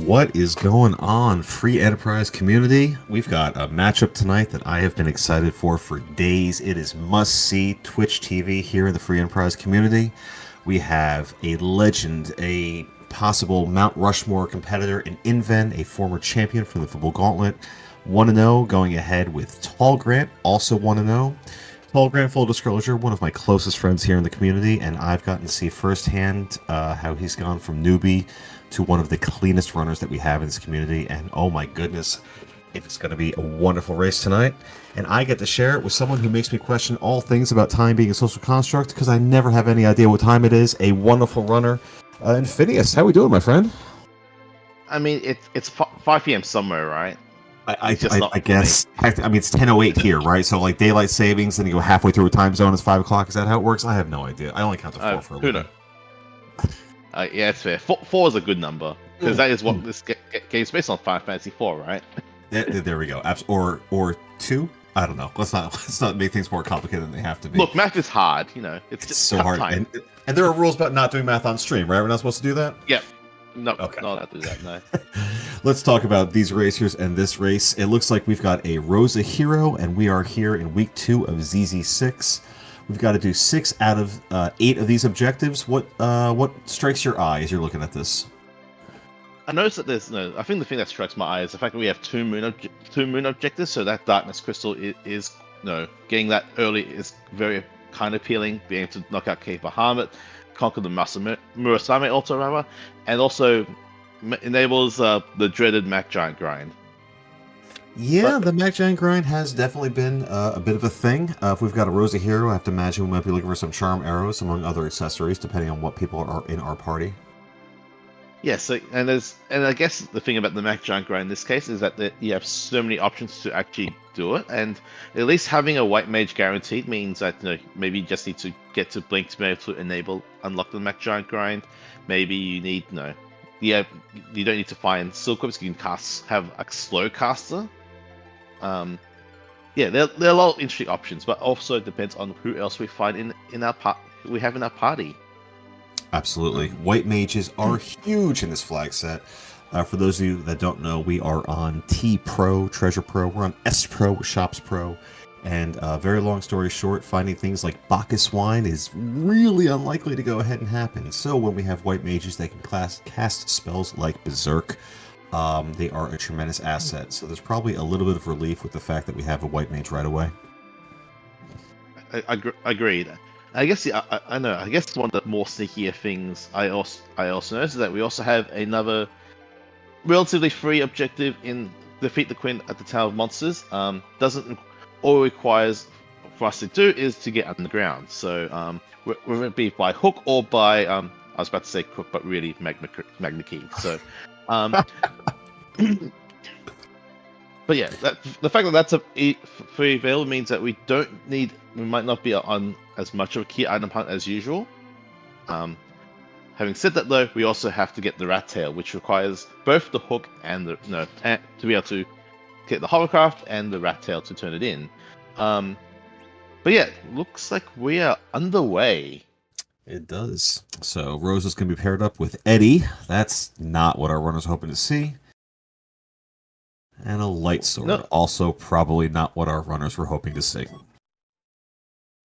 What is going on, Free Enterprise community? We've got a matchup tonight that I have been excited for days. It is must-see Twitch TV here in the Free Enterprise community. We have a legend, a possible Mount Rushmore competitor in Inven, a former champion from the Football Gauntlet, 1-0, going ahead with Tallgrant, also 1-0. Tallgrant, full disclosure, one of my closest friends here in the community, and I've gotten to see firsthand how he's gone from newbie to one of the cleanest runners that we have in this community, and oh my goodness, it's going to be a wonderful race tonight, and I get to share it with someone who makes me question all things about time being a social construct, because I never have any idea what time it is, a wonderful runner. And Phineas, how we doing, my friend? I mean, it's 5 p.m. somewhere, right? I guess. I mean, it's 10:08 here, right? So, like, daylight savings, then you go halfway through a time zone, it's 5 o'clock. Is that how it works? I have no idea. I only count to 4 for a Who living. knows? Yeah, it's fair. Four is a good number, because that is what this game's based on, Final Fantasy 4, right? There we go. Or 2? I don't know. Let's not make things more complicated than they have to be. Look, math is hard, you know. It's just so hard. And there are rules about not doing math on stream, right? We're not supposed to do that? Yep. No, okay. No, not do that, no. Let's talk about these racers and this race. It looks like we've got a Rosa hero, and we are here in week 2 of ZZ6. We've got to do 6 out of 8 of these objectives. What strikes your eye as you're looking at this? I noticed that there's I think the thing that strikes my eye is the fact that we have two moon objectives. So that darkness crystal is getting that early is very kind of appealing. Being able to knock out Cave Bahamut, conquer the Murasame also rather, and also enables the dreaded Mac Giant grind. Yeah, the Mac Giant grind has definitely been a bit of a thing. If we've got a Rosa hero, I have to imagine we might be looking for some charm arrows among other accessories, depending on what people are in our party. Yes, and I guess the thing about the Mac Giant grind in this case is that you have so many options to actually do it, and at least having a white mage guaranteed means that maybe you just need to get to Blink to be able to unlock the Mac Giant grind. Maybe you need you don't need to find Silkworms. You can have a slow caster. Yeah, there are a lot of interesting options, but also it depends on who else we find in our party. Absolutely. White mages are huge in this flag set. For those of you that don't know, we are on T Pro, Treasure Pro. We're on S Pro, Shops Pro. And very long story short, finding things like Bacchus wine is really unlikely to go ahead and happen. So when we have white mages, they can cast spells like Berserk. They are a tremendous asset. So there's probably a little bit of relief with the fact that we have a white mage right away. Agreed. I guess I know. I guess one of the more sneakier things I also noticed is that we also have another relatively free objective in defeat the Queen at the Tower of Monsters. Doesn't all it requires for us to do is to get underground. So whether it be by hook or by I was about to say crook, but really Magna Key. So but yeah, the fact that that's a free available means that we might not be on as much of a key item hunt as usual. Having said that, though, we also have to get the rat tail, which requires both the hook and to be able to get the hovercraft and the rat tail to turn it in. But yeah, looks like we are underway. It does. So Rosa's going to be paired up with Eddie. That's not what our runner's hoping to see. And a light sword. No. Also probably not what our runners were hoping to see.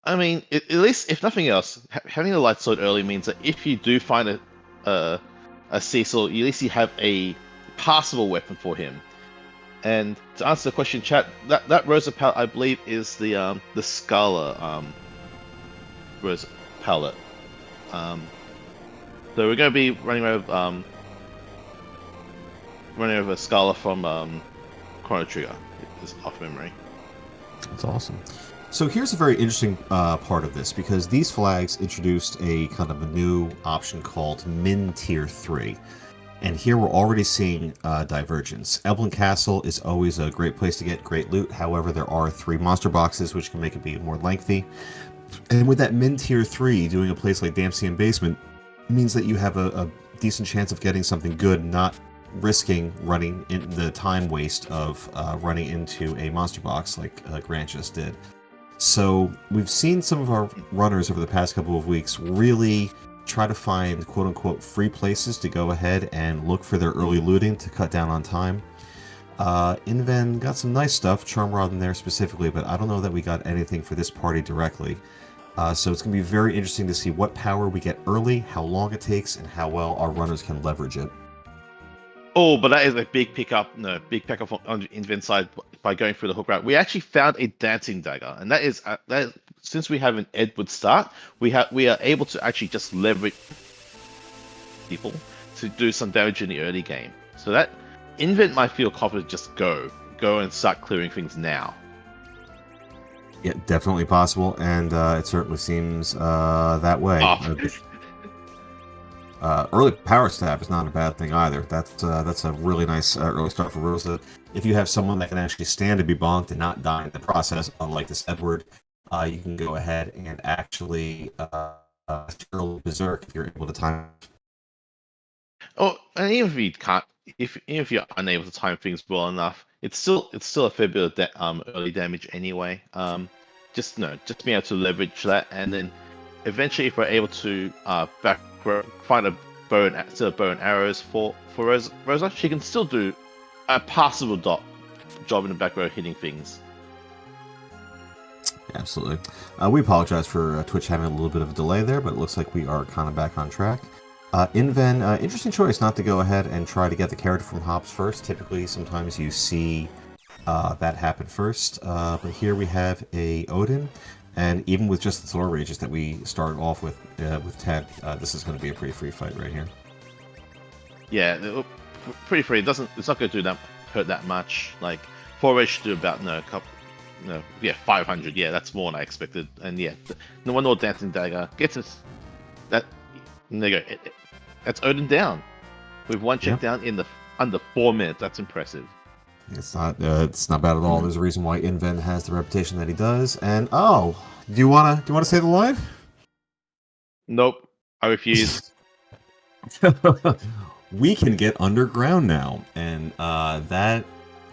I mean, at least, if nothing else, having a light sword early means that if you do find a Cecil, at least you have a passable weapon for him. And to answer the question, chat, that Rosa palette, I believe, is the Scala Rosa palette. So we're going to be running over Scala from Chrono Trigger, is off memory. That's awesome. So here's a very interesting part of this, because these flags introduced a kind of a new option called Min Tier 3. And here we're already seeing Divergence. Evelyn Castle is always a great place to get great loot. However, there are 3 monster boxes, which can make it be more lengthy. And with that Min Tier 3, doing a place like Damsian Basement means that you have a decent chance of getting something good, not risking running in the time waste of running into a monster box like Grant just did. So we've seen some of our runners over the past couple of weeks really try to find quote-unquote free places to go ahead and look for their early looting to cut down on time. Inven got some nice stuff, Charm Rod in there specifically, but I don't know that we got anything for this party directly. So it's going to be very interesting to see what power we get early, how long it takes, and how well our runners can leverage it. Oh, but that is a big pickup. No, big pickup on Invent side by going through the hook route. We actually found a dancing dagger, and that is since we have an Edward start, we are able to actually just leverage people to do some damage in the early game. So that Invent might feel confident just go and start clearing things now. Yeah, definitely possible, and it certainly seems that way. Early power stab is not a bad thing either. That's a really nice early start for Rosa. If you have someone that can actually stand to be bonked and not die in the process, unlike this Edward, you can go ahead and actually early berserk if you're able to time. Oh, and even if you can't, even if you're unable to time things well enough, it's still a fair bit of early damage anyway. Just being able to leverage that, and then eventually, if we're able to find a bow and arrows for Rosa, she can still do a passable job in the back row hitting things. Absolutely. We apologize for Twitch having a little bit of a delay there, but it looks like we are kind of back on track. Inven, interesting choice not to go ahead and try to get the character from Hops first. Typically, sometimes you see that happen first, but here we have a Odin, and even with just the Thor Rages that we started off with 10, this is going to be a pretty free fight right here. Yeah, pretty free. It's not going to hurt that much. Like 4 Rages should do about 500. Yeah, that's more than I expected. And yeah, the one more dancing dagger gets us that. And there you go. That's Odin down. We've one check down in under 4 minutes. That's impressive. It's not bad at all. There's a reason why Inven has the reputation that he does. And do you wanna say the line? Nope, I refuse. We can get underground now, and that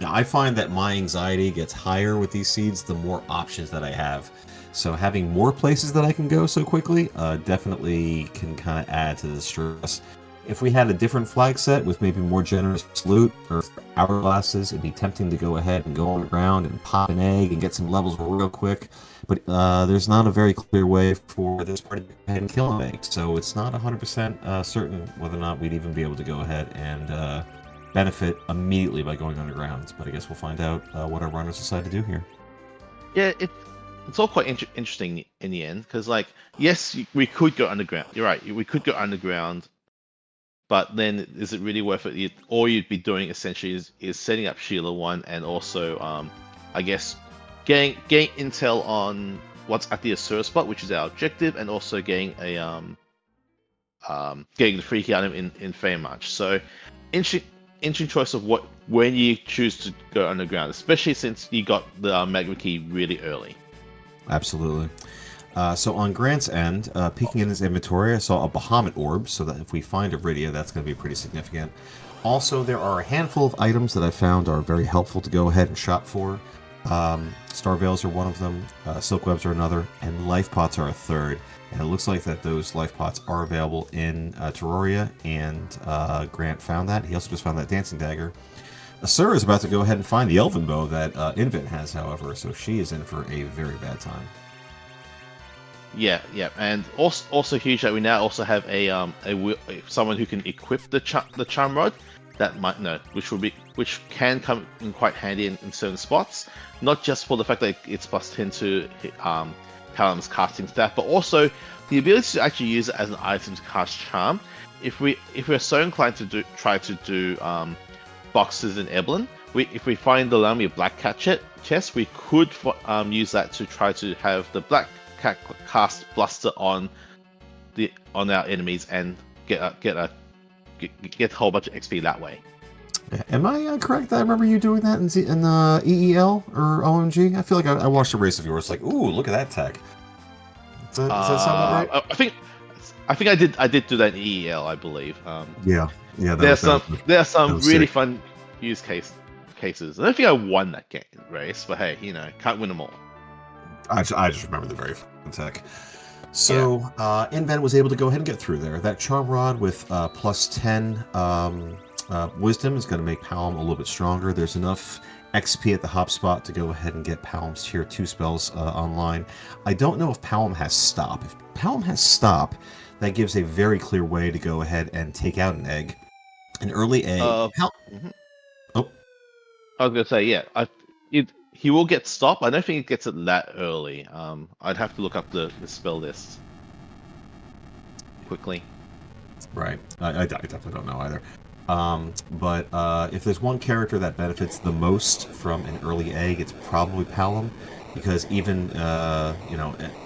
I find that my anxiety gets higher with these seeds the more options that I have. So having more places that I can go so quickly definitely can kind of add to the stress. If we had a different flag set with maybe more generous loot or hourglasses, it'd be tempting to go ahead and go underground and pop an egg and get some levels real quick. But there's not a very clear way for this party to go ahead and kill an egg, so it's not 100% certain whether or not we'd even be able to go ahead and benefit immediately by going underground. But I guess we'll find out what our runners decide to do here. Yeah, it's all quite interesting in the end, because yes, we could go underground. You're right, we could go underground. But then, is it really worth it? All you'd be doing essentially is setting up Sheila 1 and also, I guess, getting intel on what's at the Asura spot, which is our objective, and also getting getting the free key item in Feymarch. So, interesting choice of when you choose to go underground, especially since you got the magma key really early. Absolutely. So on Grant's end, peeking in his inventory, I saw a Bahamut orb, so that if we find Iridia, that's going to be pretty significant. Also, there are a handful of items that I found are very helpful to go ahead and shop for. Star Veils are one of them, Silk Webs are another, and Life Pots are a third. And it looks like that those Life Pots are available in Terraria, and Grant found that. He also just found that Dancing Dagger. Asura is about to go ahead and find the Elven Bow that Invent has, however, so she is in for a very bad time. Yeah, and also huge that we now also have someone who can equip the charm rod. That which can come in quite handy in certain spots, not just for the fact that it's +10 to Paladin's casting stat, but also the ability to actually use it as an item to cast charm. If we're so inclined to try to do boxes in Eblin, if we find the Lamia Black Cat chest, we could use that to try to have the Black Cat cast Bluster on our enemies and get a whole bunch of XP that way. Am I correct that I remember you doing that in EEL or OMG? I feel like I watched a race of yours. Like, ooh, look at that tech. Does that sound right? I think I did do that in EEL, I believe. Yeah. There are some really fun use cases. I don't think I won that race, but hey, can't win them all. I just remember the very fun tech. So Inven was able to go ahead and get through there. That Charm Rod with plus 10 Wisdom is going to make Palom a little bit stronger. There's enough XP at the hop spot to go ahead and get Palom's tier 2 spells online. I don't know if Palom has Stop. If Palom has Stop, that gives a very clear way to go ahead and take out an egg. An early egg. Mhm. Oh, I was gonna say, yeah, he will get Stop. I don't think he gets it that early. I'd have to look up the spell list quickly. right. I definitely don't know either. But if there's one character that benefits the most from an early egg, it's probably Palom, because even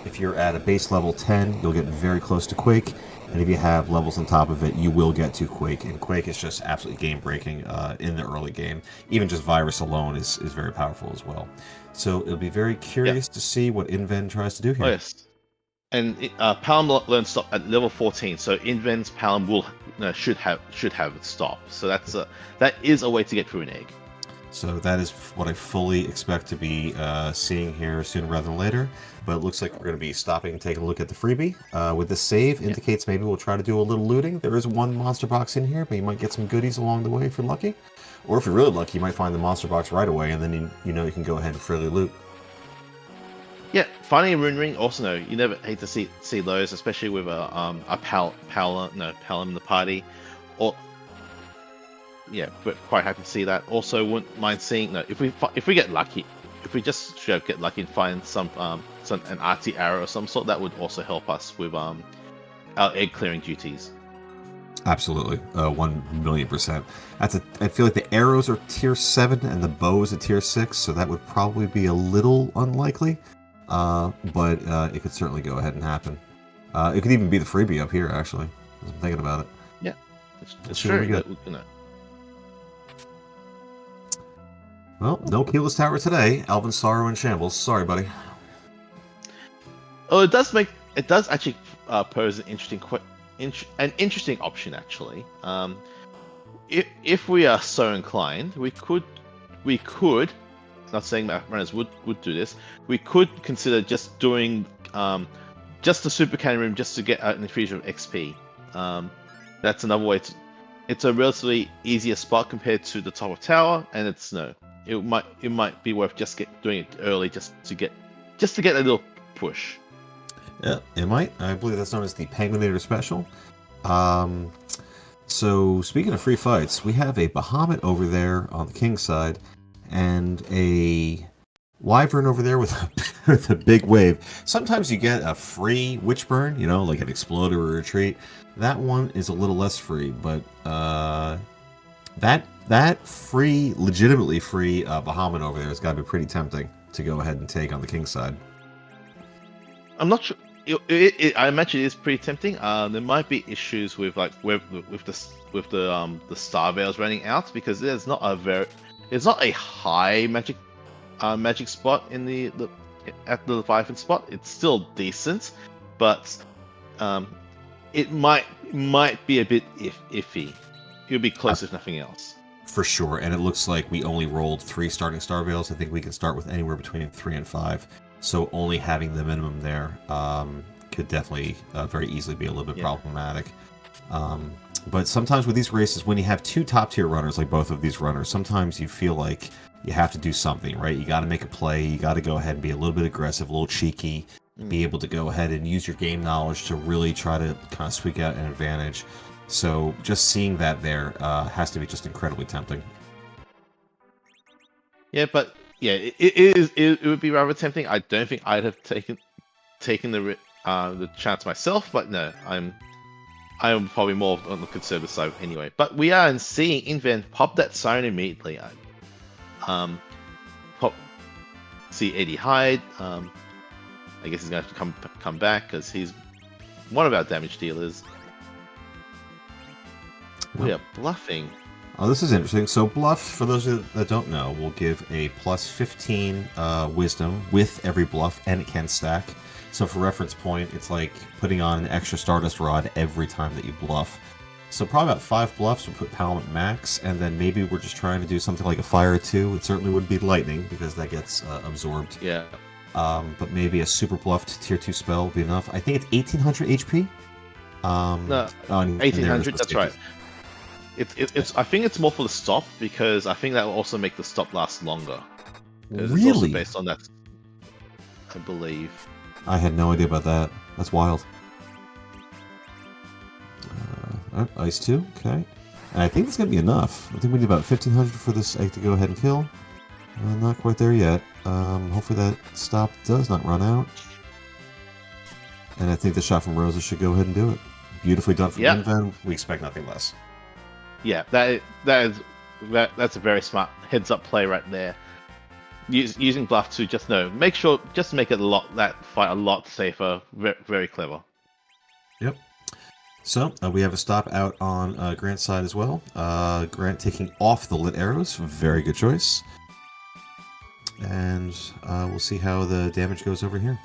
if you're at a base level 10, you'll get very close to Quake, and if you have levels on top of it, you will get to Quake, and Quake is just absolutely game breaking in the early game. Even just Virus alone is very powerful as well. So it'll be very curious to see what Inven tries to do here. Oh yes, and Palom learns Stop at level 14, so Inven's Palom will should have it Stop. So that is a way to get through an egg. So that is what I fully expect to be seeing here sooner rather than later. But it looks like we're going to be stopping and taking a look at the freebie. With this save, indicates maybe we'll try to do a little looting. There is one monster box in here, but you might get some goodies along the way if you're lucky. Or if you're really lucky, you might find the monster box right away, and then you know you can go ahead and freely loot. Yeah, finding a rune ring. Also, no, you never hate to see those, especially with a Palom in the party, or yeah, but quite happy to see that. Also, wouldn't mind seeing if we get lucky, if we just straight up get lucky and find some an artsy arrow of some sort, that would also help us with our egg clearing duties. Absolutely, 1,000,000%. I feel like the arrows are tier 7 and the bow is a tier 6, so that would probably be a little unlikely. But it could certainly go ahead and happen. It could even be the freebie up here, actually. I'm thinking about it. Yeah, it's true. Well, no Keyless Tower today. Alvin Sorrow in shambles. Sorry, buddy. Oh, it does actually pose an interesting option, actually. If we are so inclined, we could, not saying that runners would do this, we could consider just doing just the super cannon room just to get an infusion of XP. That's another way it's a relatively easier spot compared to the top of tower, and it might be worth just doing it early just to get a little push. Yeah, it might. I believe that's known as the Penguinator Special. So speaking of free fights, we have a Bahamut over there on the king side, and a Wyvern over there with a big wave. Sometimes you get a free Witchburn, like an Explode or a Retreat. That one is a little less free, but that free, legitimately free Bahamut over there has got to be pretty tempting to go ahead and take on the king side. I'm not sure. I imagine it is pretty tempting. There might be issues with the star veils running out, because it's not a high magic spot in at the Leviathan spot. It's still decent, but it might be a bit iffy. It'll be close if nothing else. For sure, and it looks like we only rolled 3 starting star veils. I think we can start with anywhere between 3 and 5. So only having the minimum there could definitely very easily be a little bit problematic. But sometimes with these races, when you have 2 top-tier runners, like both of these runners, sometimes you feel like you have to do something, right? You got to make a play. You got to go ahead and be a little bit aggressive, a little cheeky, be able to go ahead and use your game knowledge to really try to kind of squeak out an advantage. So just seeing that there has to be just incredibly tempting. Yeah, but yeah, it would be rather tempting. I don't think I'd have taken the chance myself, but no, I'm probably more on the conservative side anyway. But we are seeing Inven pop that siren immediately. See Eddie Hyde. I guess he's gonna have to come back because he's one of our damage dealers. We are bluffing. Oh, this is interesting. So bluff, for those that don't know, will give a plus 15 wisdom with every bluff, and it can stack. So for reference point, it's like putting on an extra Stardust Rod every time that you bluff. So probably about 5 bluffs would put Palom at max, and then maybe we're just trying to do something like a Fire 2. It certainly would be Lightning, because that gets absorbed. Yeah. but maybe a super bluffed tier 2 spell would be enough. I think it's 1800 HP. No, And there is 1800. the That's safety. right. It's. I think it's more for the stop because I think that will also make the stop last longer. It's also Really? based on that, I believe. I had no idea about that. That's wild. Ice 2, okay. And I think it's going to be enough. I think we need about 1500 for this egg to go ahead and kill. Not quite there yet. Hopefully that stop does not run out. And I think the shot from Rosa should go ahead and do it. Beautifully done from inven. We expect nothing less. Yeah, that's a very smart heads-up play right there. Using bluff to just make it that fight a lot safer. Very, very clever. Yep. So we have a stop out on Grant's side as well. Grant taking off the lit arrows. Very good choice. And we'll see how the damage goes over here.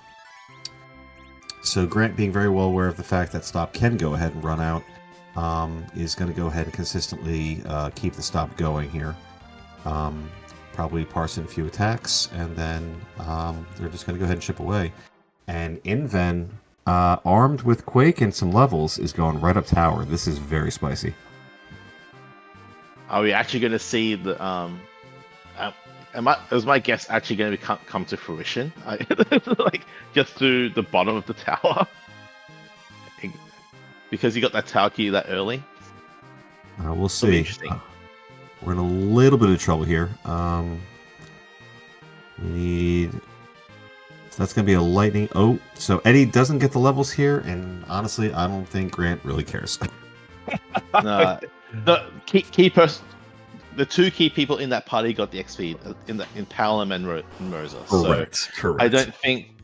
So Grant, being very well aware of the fact that stop can go ahead and run out, is going to go ahead and consistently keep the stop going here. Probably parse in a few attacks, and then they're just going to go ahead and chip away. And inven, armed with Quake and some levels, is going right up tower. This is very spicy. Are we actually going to see the is my guess actually going to come to fruition? Like just through the bottom of the tower, because you got that tower key that early. We'll see. We're in a little bit of trouble here. We need. So that's going to be a lightning. Oh, so Eddie doesn't get the levels here, and honestly, I don't think Grant really cares. The key person. The two key people in that party got the XP in Palom and Rosa. Correct. I don't think.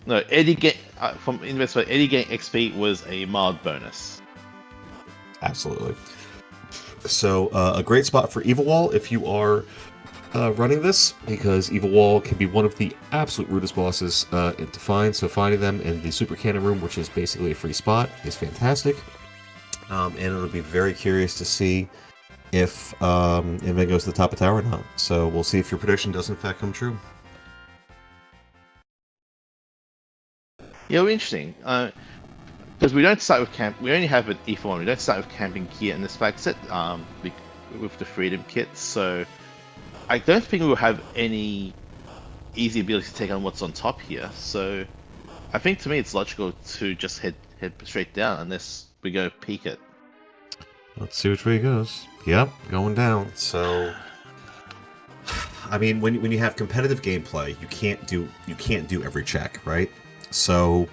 No, Eddie from Investment. Eddie getting XP was a mild bonus. Absolutely. So a great spot for Evil Wall if you are running this, because Evil Wall can be one of the absolute rudest bosses to find. So finding them in the Super Cannon Room, which is basically a free spot, is fantastic. And it'll be very curious to see if inven goes to the top of tower or not. So we'll see if your prediction does in fact come true. Yeah, it'll be interesting. Because we don't start with camp. We only have an E4. We don't start with camping gear in this flag set. With the freedom kit, so I don't think we will have any easy ability to take on what's on top here. So I think to me it's logical to just head straight down unless we go peek it. Let's see which way it goes. Yep, going down. So, I mean, when you have competitive gameplay, you can't do every check, right? So,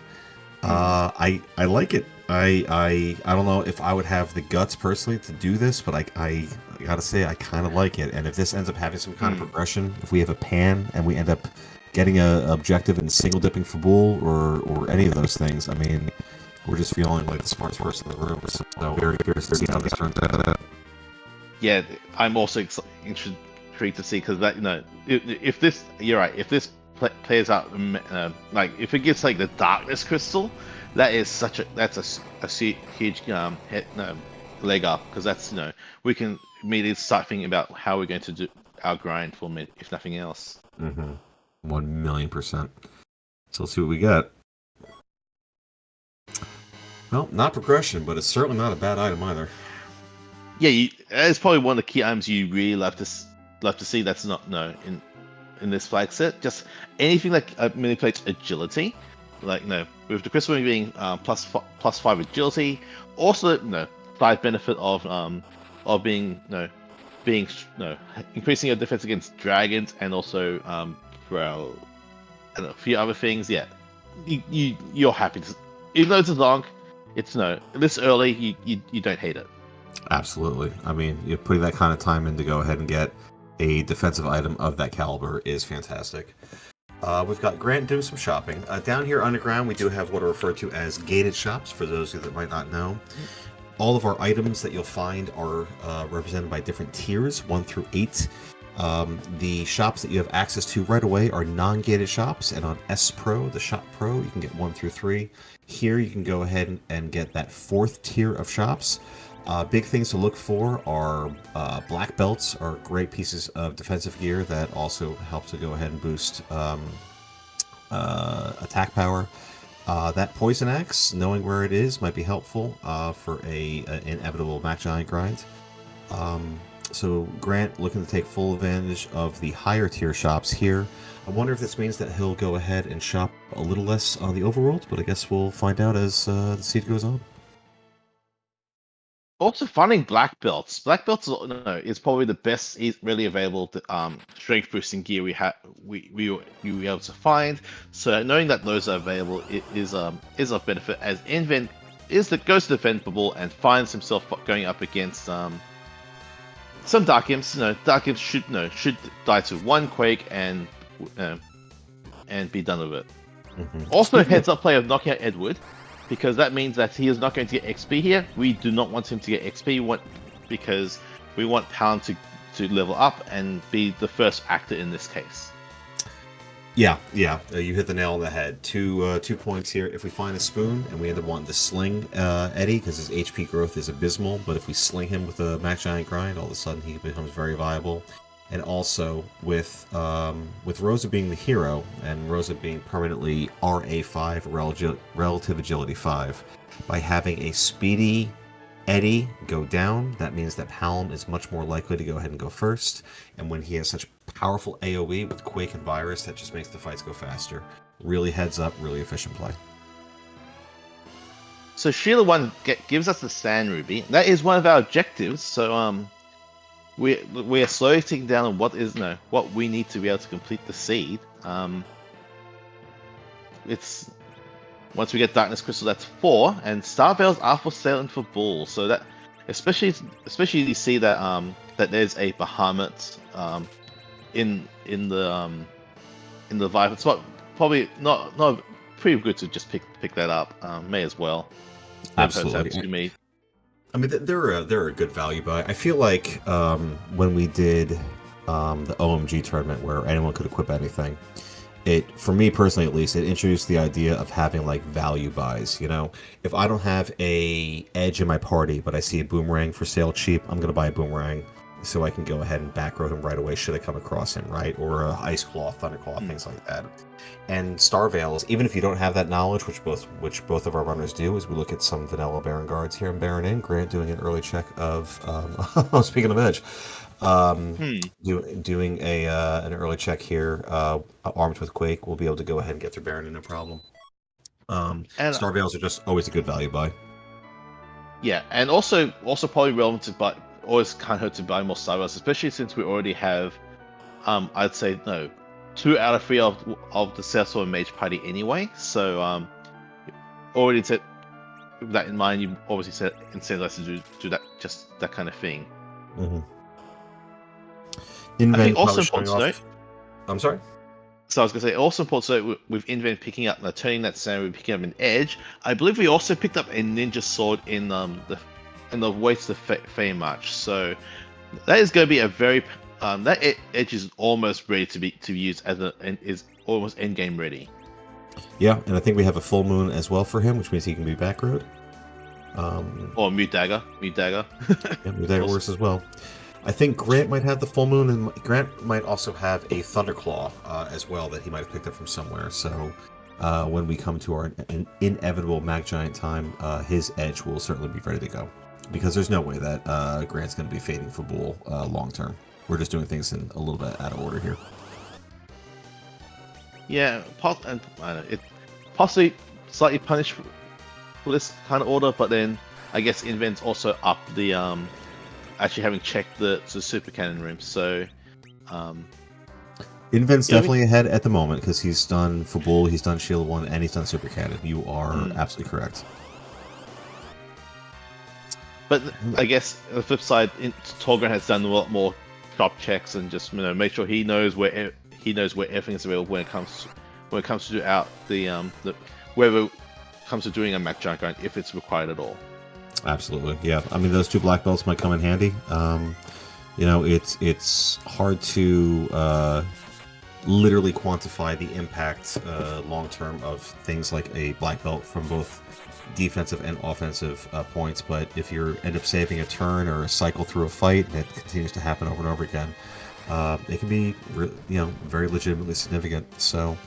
I like it. I don't know if I would have the guts personally to do this, but I gotta say I kind of like it. And if this ends up having some kind of progression, if we have a pan and we end up getting a objective and single dipping for bull or any of those things, I mean, we're just feeling like the smartest person in the room. So very curious to see how this turns out. Yeah, I'm also intrigued to see, because that if this, you're right, if this plays out like if it gets like the darkness crystal, that's a huge leg up, because that's we can immediately start thinking about how we're going to do our grind for mid, if nothing else. 1,000,000%. So let's see what we got. Well, not progression, but it's certainly not a bad item either. Yeah, it's probably one of the key items you really love to see. That's not in this flag set. Just anything that manipulates agility, like with the crystal being +5 agility. Also, side benefit of being increasing your defense against dragons, and also for a few other things. Yeah, you're happy to, even though it's long. It's this early, you don't hate it. Absolutely. I mean, you're putting that kind of time in to go ahead and get a defensive item of that caliber is fantastic. We've got Grant doing some shopping. Down here underground, we do have what are referred to as gated shops, for those of you that might not know. All of our items that you'll find are represented by different tiers, 1 through 8. The shops that you have access to right away are non-gated shops, and on S Pro, the Shop Pro, you can get 1 through 3. Here you can go ahead and get that 4th tier of shops. Big things to look for are black belts are great pieces of defensive gear that also help to go ahead and boost attack power. That poison axe, knowing where it is, might be helpful for an inevitable Mac Giant grind. So Grant looking to take full advantage of the higher tier shops here. I wonder if this means that he'll go ahead and shop a little less on the overworld, but I guess we'll find out as the seed goes on. Also, finding black belts. Black belts is probably the best really available strength boosting gear we were able to find. So knowing that those are available is of benefit as inven goes to defend bubble and finds himself going up against some dark imps. Dark imps should die to one quake and be done with it. Also, heads up play of knocking out Edward, because that means that he is not going to get XP here. We do not want him to get XP, because we want Pound to level up and be the first actor in this case. Yeah, you hit the nail on the head. 2 points here. If we find a spoon and we end up wanting to sling Eddie, because his HP growth is abysmal, but if we sling him with a Mac Giant grind, all of a sudden he becomes very viable. And also with Rosa being the hero and Rosa being permanently RA5, relative agility 5, by having a speedy Eddie go down, that means that Palm is much more likely to go ahead and go first. And when he has such powerful AoE with Quake and Virus, that just makes the fights go faster. Really heads up, really efficient play. So Sheila 1 gives us the Sand Ruby. That is one of our objectives. So we are slowly taking down on what we need to be able to complete the seed. It's once we get Darkness Crystal, that's 4, and Star Veils are for sale and for Bull. So that especially you see that that there's a Bahamut in the Viper spot. Probably not pretty good to just pick that up. May as well. Absolutely. I mean, they're a good value buy. I feel like when we did the OMG tournament where anyone could equip anything, for me personally at least, it introduced the idea of having like value buys. If I don't have a edge in my party, but I see a boomerang for sale cheap, I'm gonna buy a boomerang so I can go ahead and back row him right away should I come across him, right? Or a Ice Claw, Thunder Claw, things like that. And Star Veils, even if you don't have that knowledge, which both of our runners do, is we look at some vanilla Baron guards here in Baron Inn. Grant doing an early check of speaking of edge, doing an early check here, armed with Quake, we'll be able to go ahead and get through Baron Inn no problem. And Star Veils are just always a good value buy. Yeah, and also probably relevant to buy. Always can't hurt to buy more Star Veils, especially since we already have, I'd say 2 out of 3 of the Salesforce Mage party anyway. So already set with that in mind, you obviously set incentivize to do that kind of thing. Inven, I think also important to note. I'm sorry. So I was going to say, also important to note with Inven picking up, turning that Sand, picking up an edge. I believe we also picked up a Ninja Sword in the way to the Fame March. So that is going to be a very that edge is almost ready to be used and is almost end game ready. Yeah, and I think we have a full moon as well for him, which means he can be back road. Or Mute Dagger. Yeah, Mute Dagger works as well. I think Grant might have the full moon, and Grant might also have a Thunderclaw as well that he might have picked up from somewhere. So when we come to our inevitable Mac Giant time, his edge will certainly be ready to go. Because there's no way that Grant's going to be fading for Bull long term. We're just doing things in a little bit out of order here. Yeah, and I don't know, it possibly slightly punished for this kind of order, but then I guess Invent's also up the actually having checked the super cannon room. So Invent's definitely ahead at the moment because he's done for Bull, he's done Shield 1, and he's done super cannon. You are absolutely correct. But I guess on the flip side, Tallgrant has done a lot more shop checks and just make sure he knows where everything is available when it comes to do out whether it comes to doing a Mac Giant grind if it's required at all. Absolutely, yeah. I mean, those 2 black belts might come in handy. It's hard to literally quantify the impact long term of things like a black belt from both defensive and offensive points. But if you end up saving a turn or a cycle through a fight and it continues to happen over and over again, it can be very legitimately significant. So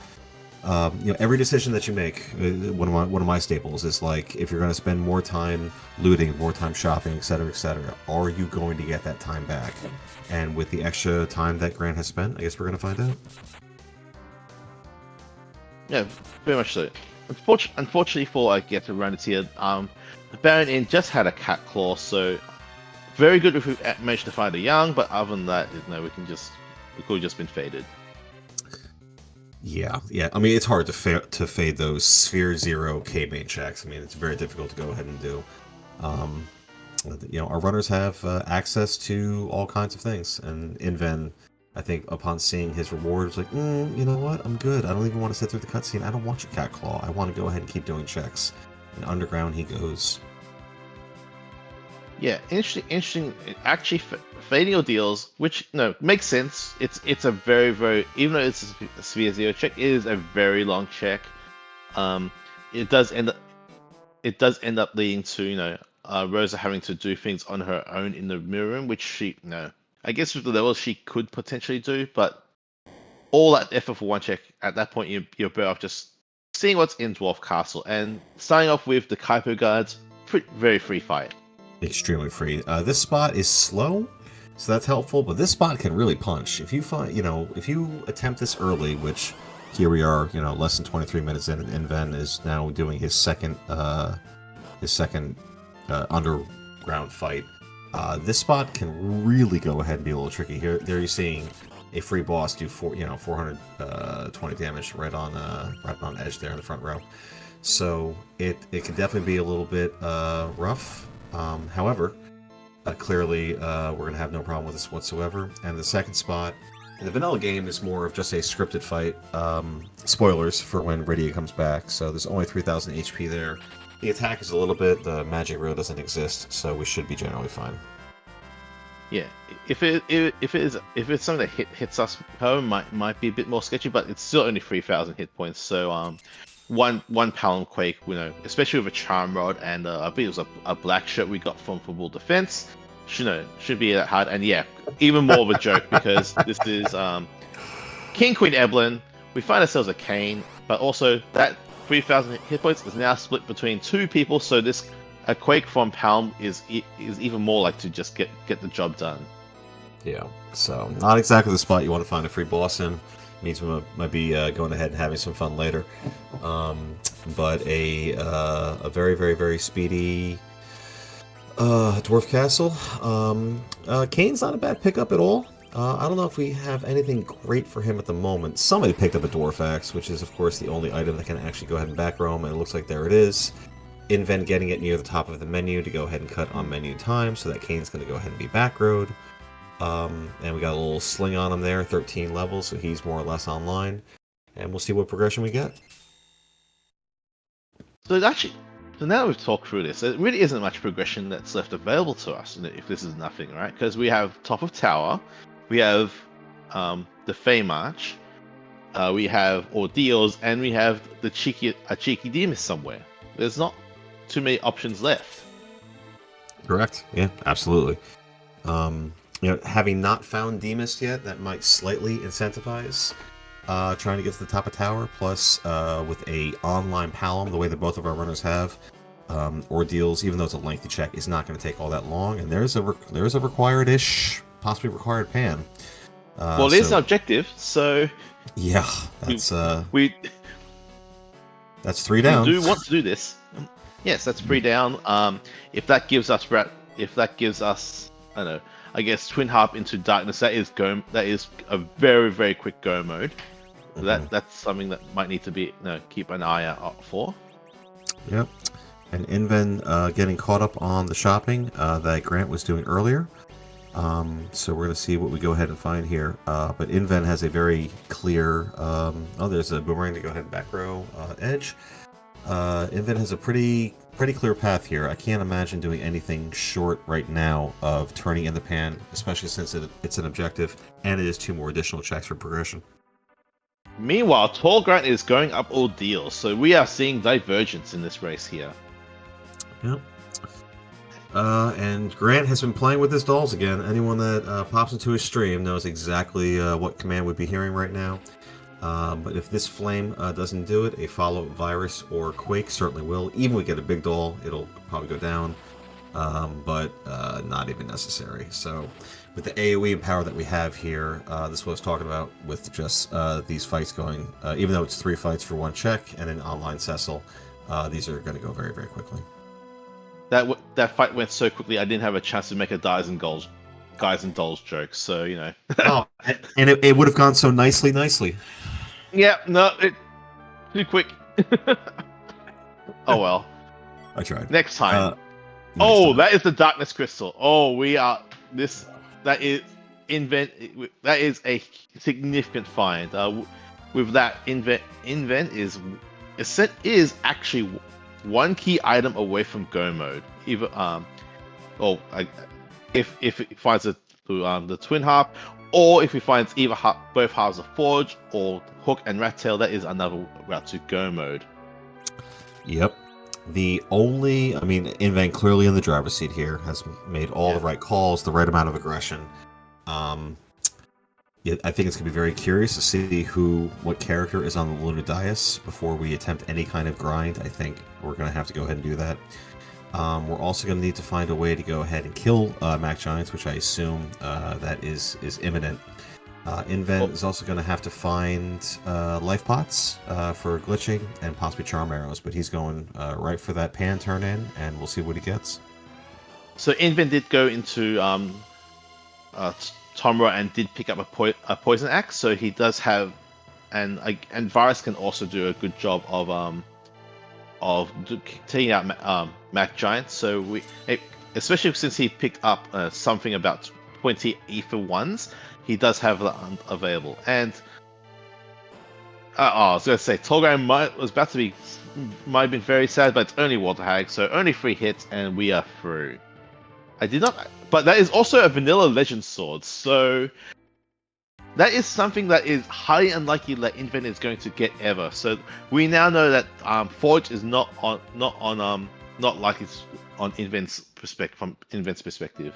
every decision that you make, one of my staples is like, if you're going to spend more time looting, more time shopping, etc., are you going to get that time back? And with the extra time that Grant has spent, I guess we're going to find out. Yeah, very much so. Unfortunately for I get around it here, the Baron Inn just had a cat claw, so very good if we managed to find a young, but other than that, we could have just been faded. Yeah. I mean, it's hard to fade those Sphere 0 K-main checks. I mean, it's very difficult to go ahead and do. Our runners have access to all kinds of things, and inven, I think, upon seeing his reward, was like, you know what? I'm good. I don't even want to sit through the cutscene. I don't want your cat claw. I want to go ahead and keep doing checks. And underground he goes. Yeah, interesting. Actually, fading your deals, which makes sense. It's a very, very, even though it's a Sphere 0 check, it is a very long check. It does end up leading to Rosa having to do things on her own in the mirror room, which she I guess with the levels she could potentially do, but all that effort for one check, at that point you're better off just seeing what's in Dwarf Castle and starting off with the Kaipo guards. Very free fight. Extremely free. This spot is slow, so that's helpful, but this spot can really punch. If you find, if you attempt this early, which here we are, less than 23 minutes in, and inven is now doing his second underground fight. This spot can really go ahead and be a little tricky. There you're seeing a free boss do 420 damage right on edge there in the front row. So it can definitely be a little bit rough. However, clearly we're going to have no problem with this whatsoever. And the second spot in the vanilla game is more of just a scripted fight. Spoilers for when Rydia comes back. So there's only 3,000 HP there. The attack is a little bit. The magic really doesn't exist, so we should be generally fine. Yeah, if it's something that hits us home, might be a bit more sketchy, but it's still only 3,000 hit points. So one Palom Quake, especially with a Charm Rod and I believe it was a black shirt we got from Full Defense, should be that hard. And yeah, even more of a joke because this is King Queen Evelyn. We find ourselves a Kane, but also that 3,000 hit points is now split between two people. So a Quake from Palm is even more like to just get the job done. Yeah, so not exactly the spot you want to find a free boss in. Means we might be going ahead and having some fun later. But a very, very, very speedy Dwarf Castle. Kane's not a bad pickup at all. I don't know if we have anything great for him at the moment. Somebody picked up a Dwarf Axe, which is, of course, the only item that can actually go ahead and back roam, and it looks like there it is. Inven getting it near the top of the menu to go ahead and cut on menu time, so that Kane's going to go ahead and be back road. And we got a little sling on him there, 13 levels, so he's more or less online. And we'll see what progression we get. So now we've talked through this, there really isn't much progression that's left available to us if this is nothing, right? Because we have Top of Tower, we have the Fey March, we have Ordeals, and we have a cheeky Demus somewhere. There's not too many options left. Correct. Yeah, absolutely. Having not found Demus yet, that might slightly incentivize trying to get to the top of tower. Plus, with a online Palom, the way that both of our runners have, Ordeals, even though it's a lengthy check, is not going to take all that long. And there's a required-ish, possibly required pan. Well, it is an objective, so yeah, that's that's 3 down. We do want to do this. Yes, that's 3 down. If that gives us, I don't know, I guess Twin Harp into Darkness, that is a very, very quick go mode. So that's something that might need to be keep an eye out for. Yep. And inven getting caught up on the shopping that Grant was doing earlier. So we're going to see what we go ahead and find here. But inven has a very clear... there's a boomerang to go ahead and back row edge. Inven has a pretty clear path here. I can't imagine doing anything short right now of turning in the pan, especially since it's an objective, and it is 2 more additional checks for progression. Meanwhile, tallgrant is going up all deals, so we are seeing divergence in this race here. Yep. And Grant has been playing with his dolls again. Anyone that pops into his stream knows exactly what command we'd be hearing right now. But if this flame doesn't do it, a follow-up virus or quake certainly will. Even if we get a big doll, it'll probably go down, but not even necessary. So with the AoE and power that we have here, this is what I was talking about with just these fights going, even though it's 3 fights for 1 check and an online Cecil, these are going to go very, very quickly. That fight went so quickly, I didn't have a chance to make a guys and dolls joke. So you know. Oh, and it would have gone so nicely. Yeah, no, too quick. Oh well. I tried. Next time. Next time. That is the darkness crystal. Oh, we are this. That is inven. That is a significant find. With that inven is actually 1 key item away from go mode. Either if it finds the twin harp, or if it finds either both halves of forge or hook and rat tail, that is another route to go mode. Yep. Inven clearly in the driver's seat here, has made all the right calls, the right amount of aggression. I think it's going to be very curious to see what character is on the Lunar Dais before we attempt any kind of grind. I think we're going to have to go ahead and do that. We're also going to need to find a way to go ahead and kill Mac Giants, which I assume that is imminent. Inven is also going to have to find life pots for glitching and possibly charm arrows, but he's going right for that pan turn in, and we'll see what he gets. So Inven did go into Tomra and did pick up a poison axe, so he does have, and Virus can also do a good job of taking out Mac Giants. So especially since he picked up something about 20 ether ones, he does have that available. And I was going to say, Tallgrant might have been very sad, but it's only Water Hag, so only 3 hits, and we are through. But that is also a vanilla legend sword, so that is something that is highly unlikely that Inven is going to get ever. So we now know that Forge is not likely on Inven's perspective, from Inven's perspective.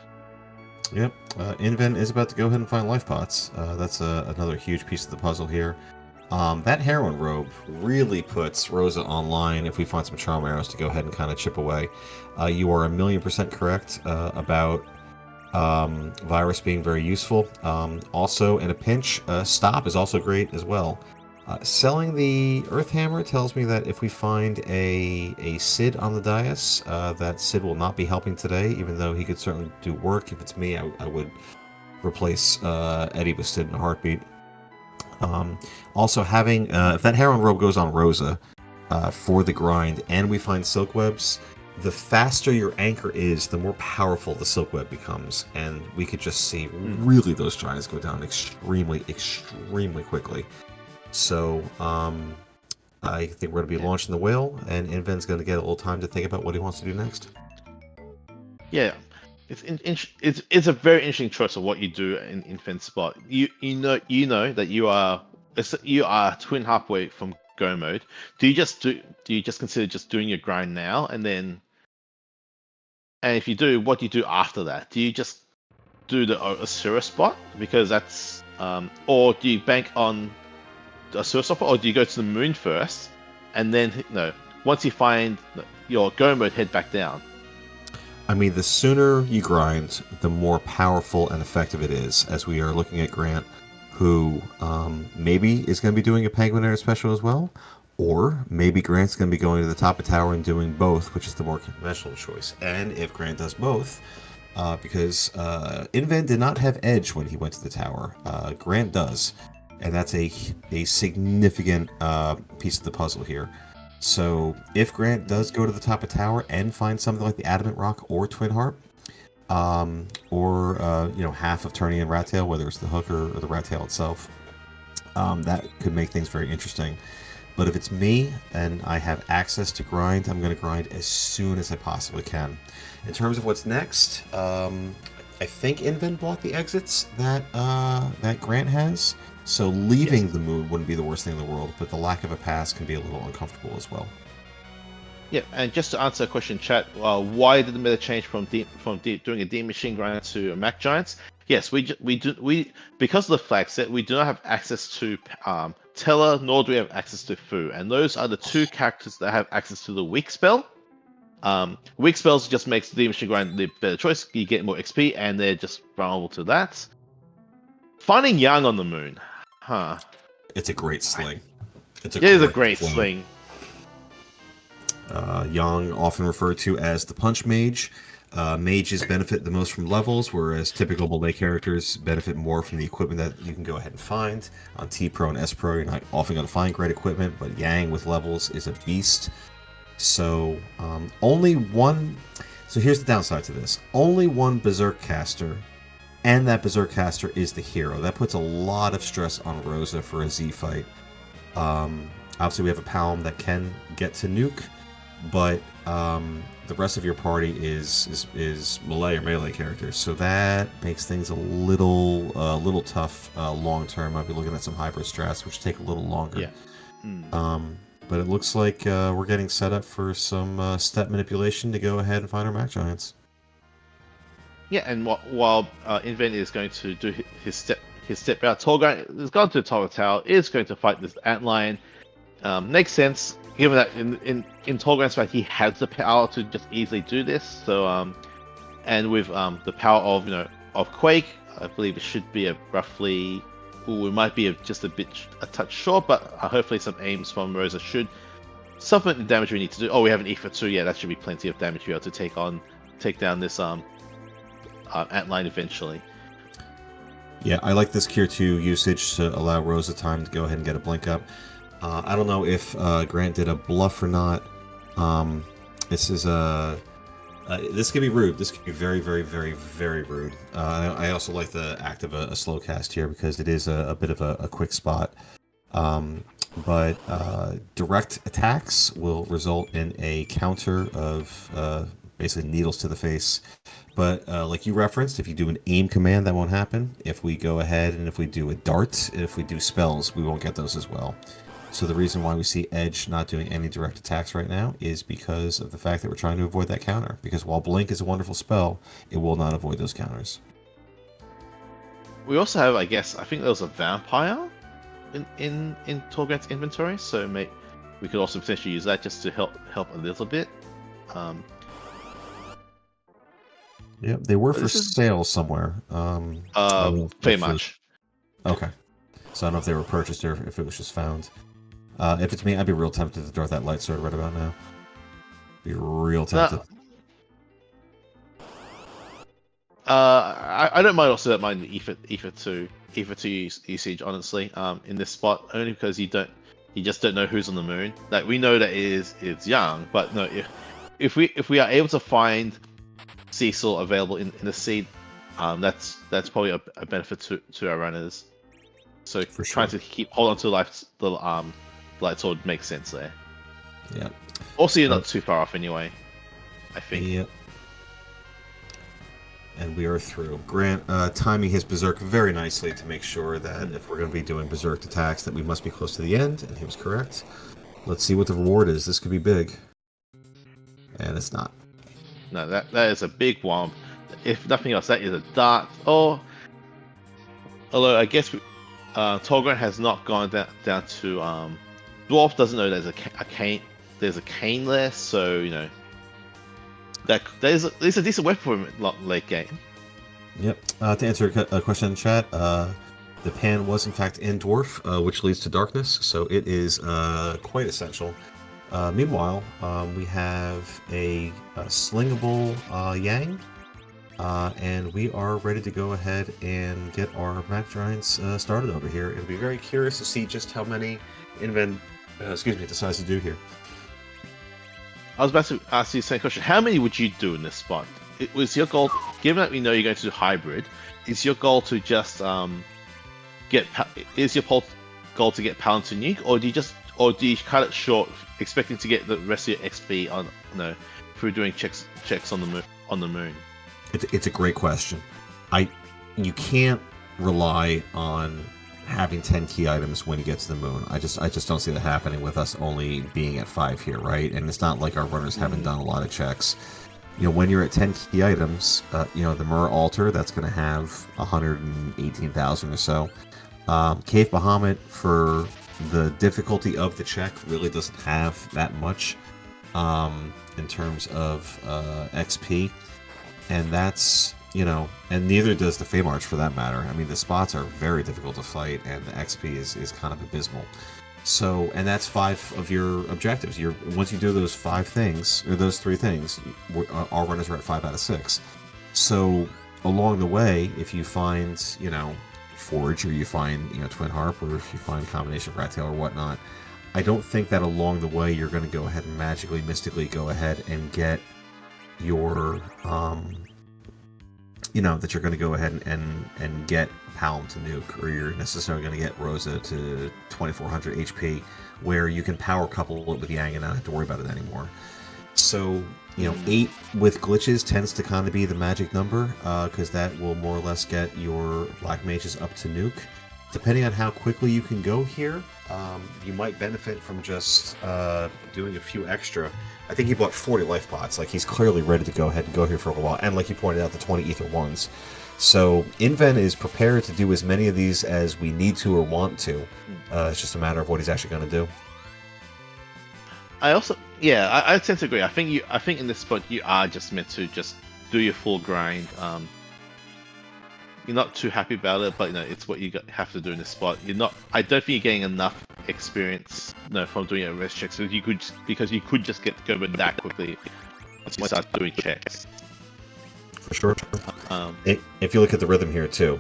Yep, Inven is about to go ahead and find life pots. That's another huge piece of the puzzle here. That heroin robe really puts Rosa online if we find some charm arrows to go ahead and kind of chip away. You are 1,000,000% correct about Virus being very useful. Also, in a pinch, stop is also great as well. Selling the Earth Hammer tells me that if we find a Sid on the dais, that Sid will not be helping today, even though he could certainly do work. If it's me, I would replace Eddie with Sid in a heartbeat. Also, having if that heroin robe goes on Rosa for the grind, and we find silk webs, the faster your anchor is, the more powerful the silk web becomes, and we could just see really those giants go down extremely quickly. So I think we're going to be launching the whale, and Inven's going to get a little time to think about what he wants to do next. Yeah, it's a very interesting choice of what you do in Inven's spot. You know that you are twin halfway from go mode. Do you just consider just doing your grind now, and if you do, what do you do after that? Do you just do the Asura spot, because that's or do you bank on the Asura spot, or do you go to the moon first and then once you find your go mode, head back down? I mean, the sooner you grind, the more powerful and effective it is, as we are looking at Grant, who maybe is going to be doing a Penguin Air special as well, or maybe Grant's going to be going to the top of tower and doing both, which is the more conventional choice. And if Grant does both, because Inven did not have edge when he went to the tower, Grant does, and that's a significant piece of the puzzle here. So if Grant does go to the top of tower and find something like the Adamant Rock or Twin Harp, or half of turning in Rat Tail, whether it's the hook or the Rat Tail itself, that could make things very interesting. But if it's me and I have access to grind, I'm going to grind as soon as I possibly can. In terms of what's next, I think Inven bought the exits that Grant has. So leaving Yes. the moon wouldn't be the worst thing in the world, but the lack of a pass can be a little uncomfortable as well. Yeah, and just to answer a question, chat, why did the meta change from doing a deep machine grind to a Mac Giants? Yes, we because of the flag set, we do not have access to Teller, nor do we have access to Fu, and those are the two characters that have access to the weak spell. Weak spells just makes the machine grind the better choice. You get more XP, and they're just vulnerable to that. Finding Yang on the moon, huh? It's a great sling. It's a It is a great great sling. sling. Yang, often referred to as the punch mage. Mages benefit the most from levels, whereas typical melee characters benefit more from the equipment that you can go ahead and find. On T Pro and S Pro, you're not often going to find great equipment, but Yang with levels is a beast. So only one. So here's the downside to this: only one Berserk caster, and that Berserk caster is the hero. That puts a lot of stress on Rosa for a Z fight. Obviously, we have a Palm that can get to nuke, but the rest of your party is melee characters, so that makes things a little tough long term. I'll be looking at some hybrid strats, which take a little longer. Yeah. Mm. But it looks like we're getting set up for some step manipulation to go ahead and find our Mac Giants. Yeah, and while inven is going to do his step out, tallgrant has gone to the top of the tower, is going to fight this Antlion. Makes sense, given that in tallgrant's fight he has the power to just easily do this. So and with the power of of Quake, I believe it should be a roughly. Ooh, it might be just a touch short, but hopefully some aims from Rosa should supplement the damage we need to do. Oh, we have an Ether too. Yeah, that should be plenty of damage to be able to take down this Antlion eventually. Yeah, I like this Cure 2 usage to allow Rosa time to go ahead and get a blink up. I don't know if Grant did a bluff or not. This is a. This can be rude. This can be very, very, very, very rude. I also like the act of a slow cast here because it is a bit of a quick spot. But direct attacks will result in a counter of basically needles to the face. But like you referenced, if you do an aim command, that won't happen. If we go ahead and if we do a dart, if we do spells, we won't get those as well. So the reason why we see Edge not doing any direct attacks right now is because of the fact that we're trying to avoid that counter. Because while Blink is a wonderful spell, it will not avoid those counters. We also have, I think there was a vampire in Torgrant's inventory, so we could also potentially use that just to help a little bit. Yep, they were for sale somewhere. Very much. Okay, so I don't know if they were purchased or if it was just found. If it's me, I'd be real tempted to throw that light sword right about now. Be real tempted. I don't mind also the Ether 2 usage, honestly, in this spot, only because you just don't know who's on the moon. Like, we know that it's Young, but no, if we are able to find Cecil available in the seed, that's probably a benefit to our runners. So for trying to hold on to the light sword makes sense there. Yeah. Also, you're not too far off anyway, I think. Yep. And we are through. Grant timing his Berserk very nicely to make sure that if we're going to be doing Berserk attacks that we must be close to the end, and he was correct. Let's see what the reward is. This could be big. And it's not. No, that is a big womp. If nothing else, that is a dart. Oh, although I guess Tallgrant has not gone down to Dwarf doesn't know there's a cane. There's a cane there, so there's a decent weapon for him late game. Yep. To answer a question in chat, the pan was in fact in Dwarf, which leads to darkness, so it is quite essential. Meanwhile, we have a slingable Yang, and we are ready to go ahead and get our Mac Giants started over here. It'll be very curious to see just how many inven decides to do here. I was about to ask you the same question. How many would you do in this spot? Was your goal, given that we know you're going to do hybrid, is your goal to just is your goal to get Paladin to nuke, or do you cut it short, expecting to get the rest of your XP on through doing checks on the moon? It's a great question. You can't rely on having 10 key items when you get to the moon. I just don't see that happening with us only being at 5 here, right? And it's not like our runners haven't done a lot of checks. When you're at 10 key items, the Mur altar, that's going to have 118,000 or so. Cave Bahamut, for the difficulty of the check, really doesn't have that much in terms of XP. And that's, and neither does the Fey March for that matter. I mean, the spots are very difficult to fight, and the XP is kind of abysmal. So, and that's 5 of your objectives. Once you do those 5 things, or those 3 things, our runners are at 5 out of 6. So, along the way, if you find, Forge, or you find, Twin Harp, or if you find combination of Rat Tail or whatnot, I don't think that along the way you're going to go ahead and magically, mystically go ahead and get your, that you're going to go ahead and get Palom to nuke, or you're necessarily going to get Rosa to 2400 HP, where you can power couple it with Yang and not have to worry about it anymore. So, 8 with glitches tends to kind of be the magic number, because that will more or less get your Black Mages up to nuke. Depending on how quickly you can go here, you might benefit from just doing a few extra. I think he bought 40 life pots. Like, he's clearly ready to go ahead and go here for a while. And like you pointed out, the 20 ether ones. So inven is prepared to do as many of these as we need to or want to. It's just a matter of what he's actually going to do. I tend to agree. I think in this spot you are just meant to just do your full grind. You're not too happy about it, but it's what you have to do in this spot. I don't think you're getting enough experience, from doing a rest check. So you could just get going that quickly once you start doing checks. For sure. If you look at the rhythm here too,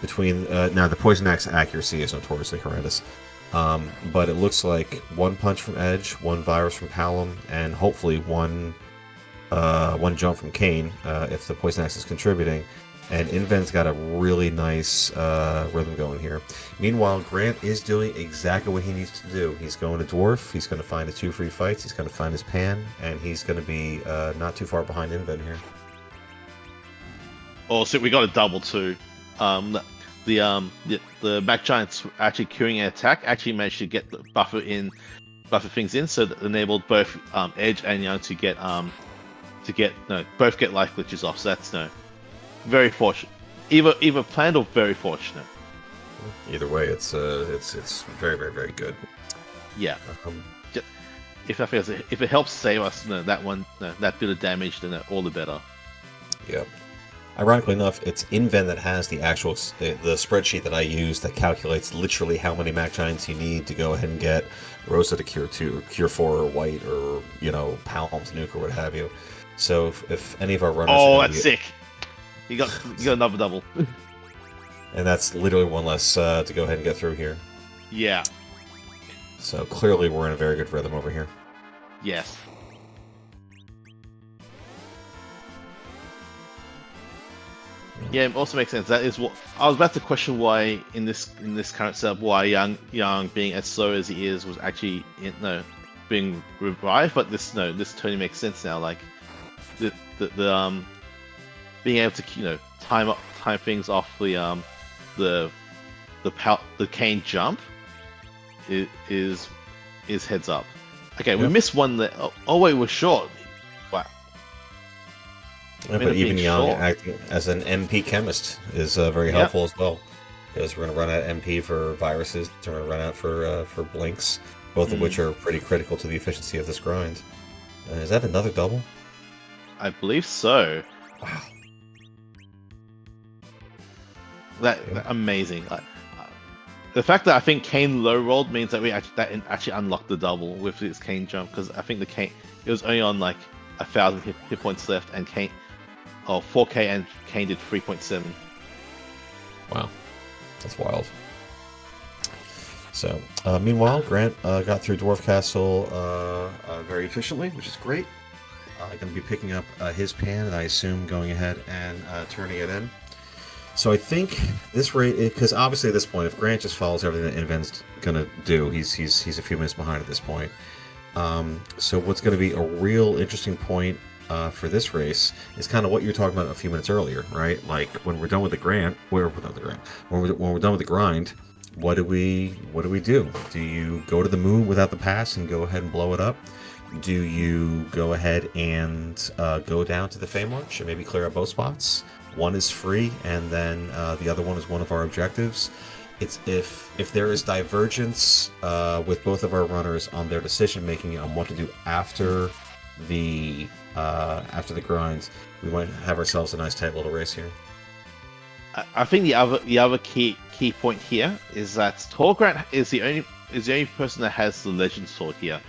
between now the poison axe accuracy is notoriously horrendous, but it looks like 1 punch from Edge, 1 virus from Palom, and hopefully one jump from Kane if the poison axe is contributing. And Inven's got a really nice rhythm going here. Meanwhile, Grant is doing exactly what he needs to do. He's going to Dwarf, he's going to find the 2 free fights, he's going to find his Pan, and he's going to be not too far behind Inven here. Oh, so we got a double too. The Mac Giants actually queuing an attack actually managed to get the buffer things in, so that enabled both Edge and Young to both get life glitches off. So that's very fortunate. Either planned or very fortunate. Either way, it's very, very, very good. Yeah. If it helps save us, that bit of damage, then all the better. Yeah. Ironically enough, it's Inven that has the actual the spreadsheet that I use that calculates literally how many Mac Giants you need to go ahead and get Rosa to cure 2, cure 4, or White, or Palom to nuke, or what have you. So if any of our runners, that's sick. You got another double. And that's literally 1 less to go ahead and get through here. Yeah. So clearly we're in a very good rhythm over here. Yes. Yeah, it also makes sense. That is what I was about to question, why in this current setup, why Young being as slow as he is was actually being revived. But this totally makes sense now. Like the being able to time things off the Kane jump is heads up. Okay, we missed one there. Oh wait, we're short. Wow. Yeah, but even Young acting as an MP chemist is very helpful as well, because we're going to run out MP for viruses, we're going to run out for blinks, both of which are pretty critical to the efficiency of this grind. Is that another double? I believe so. Wow. That amazing. The fact that I think Kane low rolled means that we actually unlocked the double with his Kane jump, because I think the Kane, it was only on like 1,000 hit points left, and 4K, and Kane did 3.7. Wow, that's wild. So, meanwhile, Grant got through Dwarf Castle very efficiently, which is great. Going to be picking up his Pan, and I assume going ahead and turning it in. So I think this rate, because obviously at this point, if Grant just follows everything that Inven's going to do, he's a few minutes behind at this point. So what's going to be a real interesting point for this race is kind of what you were talking about a few minutes earlier, right? Like when we're done with the grant, when we're done with the grind, what do we do? Do you go to the moon without the pass and go ahead and blow it up? Do you go ahead and go down to the Fey March and maybe clear up both spots? One is free, and then the other one is one of our objectives. It's if there is divergence with both of our runners on their decision making on what to do after the grinds, we might have ourselves a nice tight little race here. I think the other key point here is that tallgrant is the only person that has the legend sword here.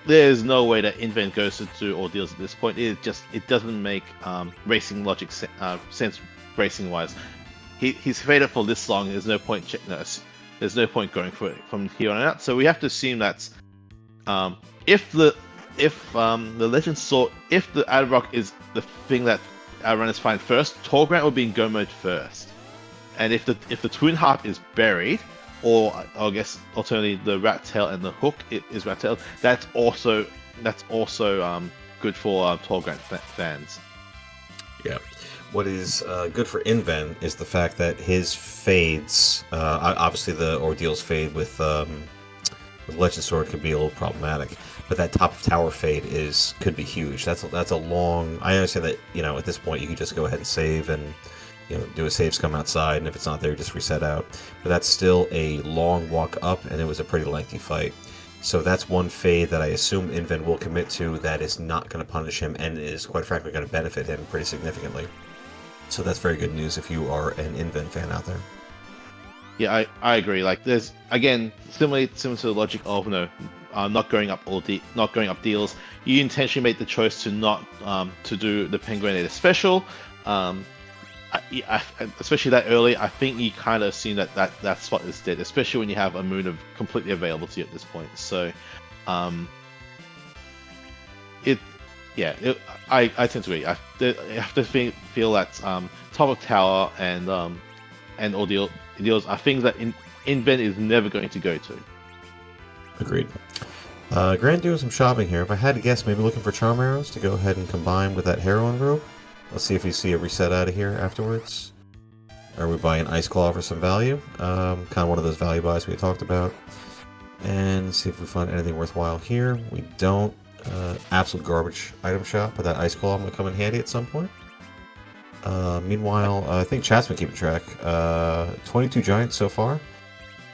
There's no way that inven goes into ordeals at this point. It doesn't make racing logic sense racing wise. He's faded for this long. There's no point there's no point going for it from here on out. So we have to assume that if the legend sword, if the Adrock is the thing that our runners find first, tallgrant will be in go mode first. And if the twin harp is buried, or I guess alternatively the rat tail and the hook is rat tail, that's also good for tallgrant fans. Yeah. What is good for Inven is the fact that his fades, obviously the ordeals fade with Legend Sword could be a little problematic, but that top of tower fade could be huge. That's a long. I understand that at this point you can just go ahead and save and do a save scum outside, and if it's not there, just reset out. But that's still a long walk up, and it was a pretty lengthy fight. So that's one fade that I assume Inven will commit to that is not going to punish him and is quite frankly going to benefit him pretty significantly. So that's very good news if you are an Inven fan out there. Yeah, I agree. Like there's again similar to the logic of not going up deals. You intentionally made the choice to not to do the Penguinator special. Especially that early, I think you kind of assume that spot is dead, especially when you have a moon completely available to you at this point. So, I tend to agree. I have to feel that top of tower and ordeals are things that Inven is never going to go to. Agreed. Grant doing some shopping here. If I had to guess, maybe looking for charm arrows to go ahead and combine with that heroin rope. Let's see if we see a reset out of here afterwards. Are we buying Ice Claw for some value? Kind of one of those value buys we talked about. And see if we find anything worthwhile here. We don't. Absolute garbage item shop, but that Ice Claw will come in handy at some point. Meanwhile, I think chat's been keeping track. 22 giants so far.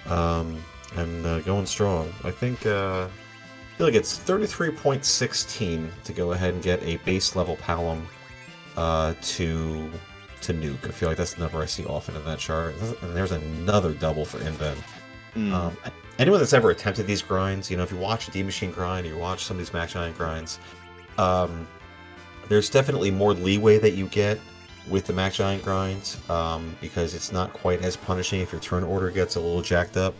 And going strong. I think I feel like it's 33.16 to go ahead and get a base level Palom to nuke. I feel like that's the number I see often in that chart. And there's another double for Inven. Anyone that's ever attempted these grinds, if you watch a D Machine grind or you watch some of these Max Giant grinds, there's definitely more leeway that you get with the Max Giant grinds because it's not quite as punishing if your turn order gets a little jacked up.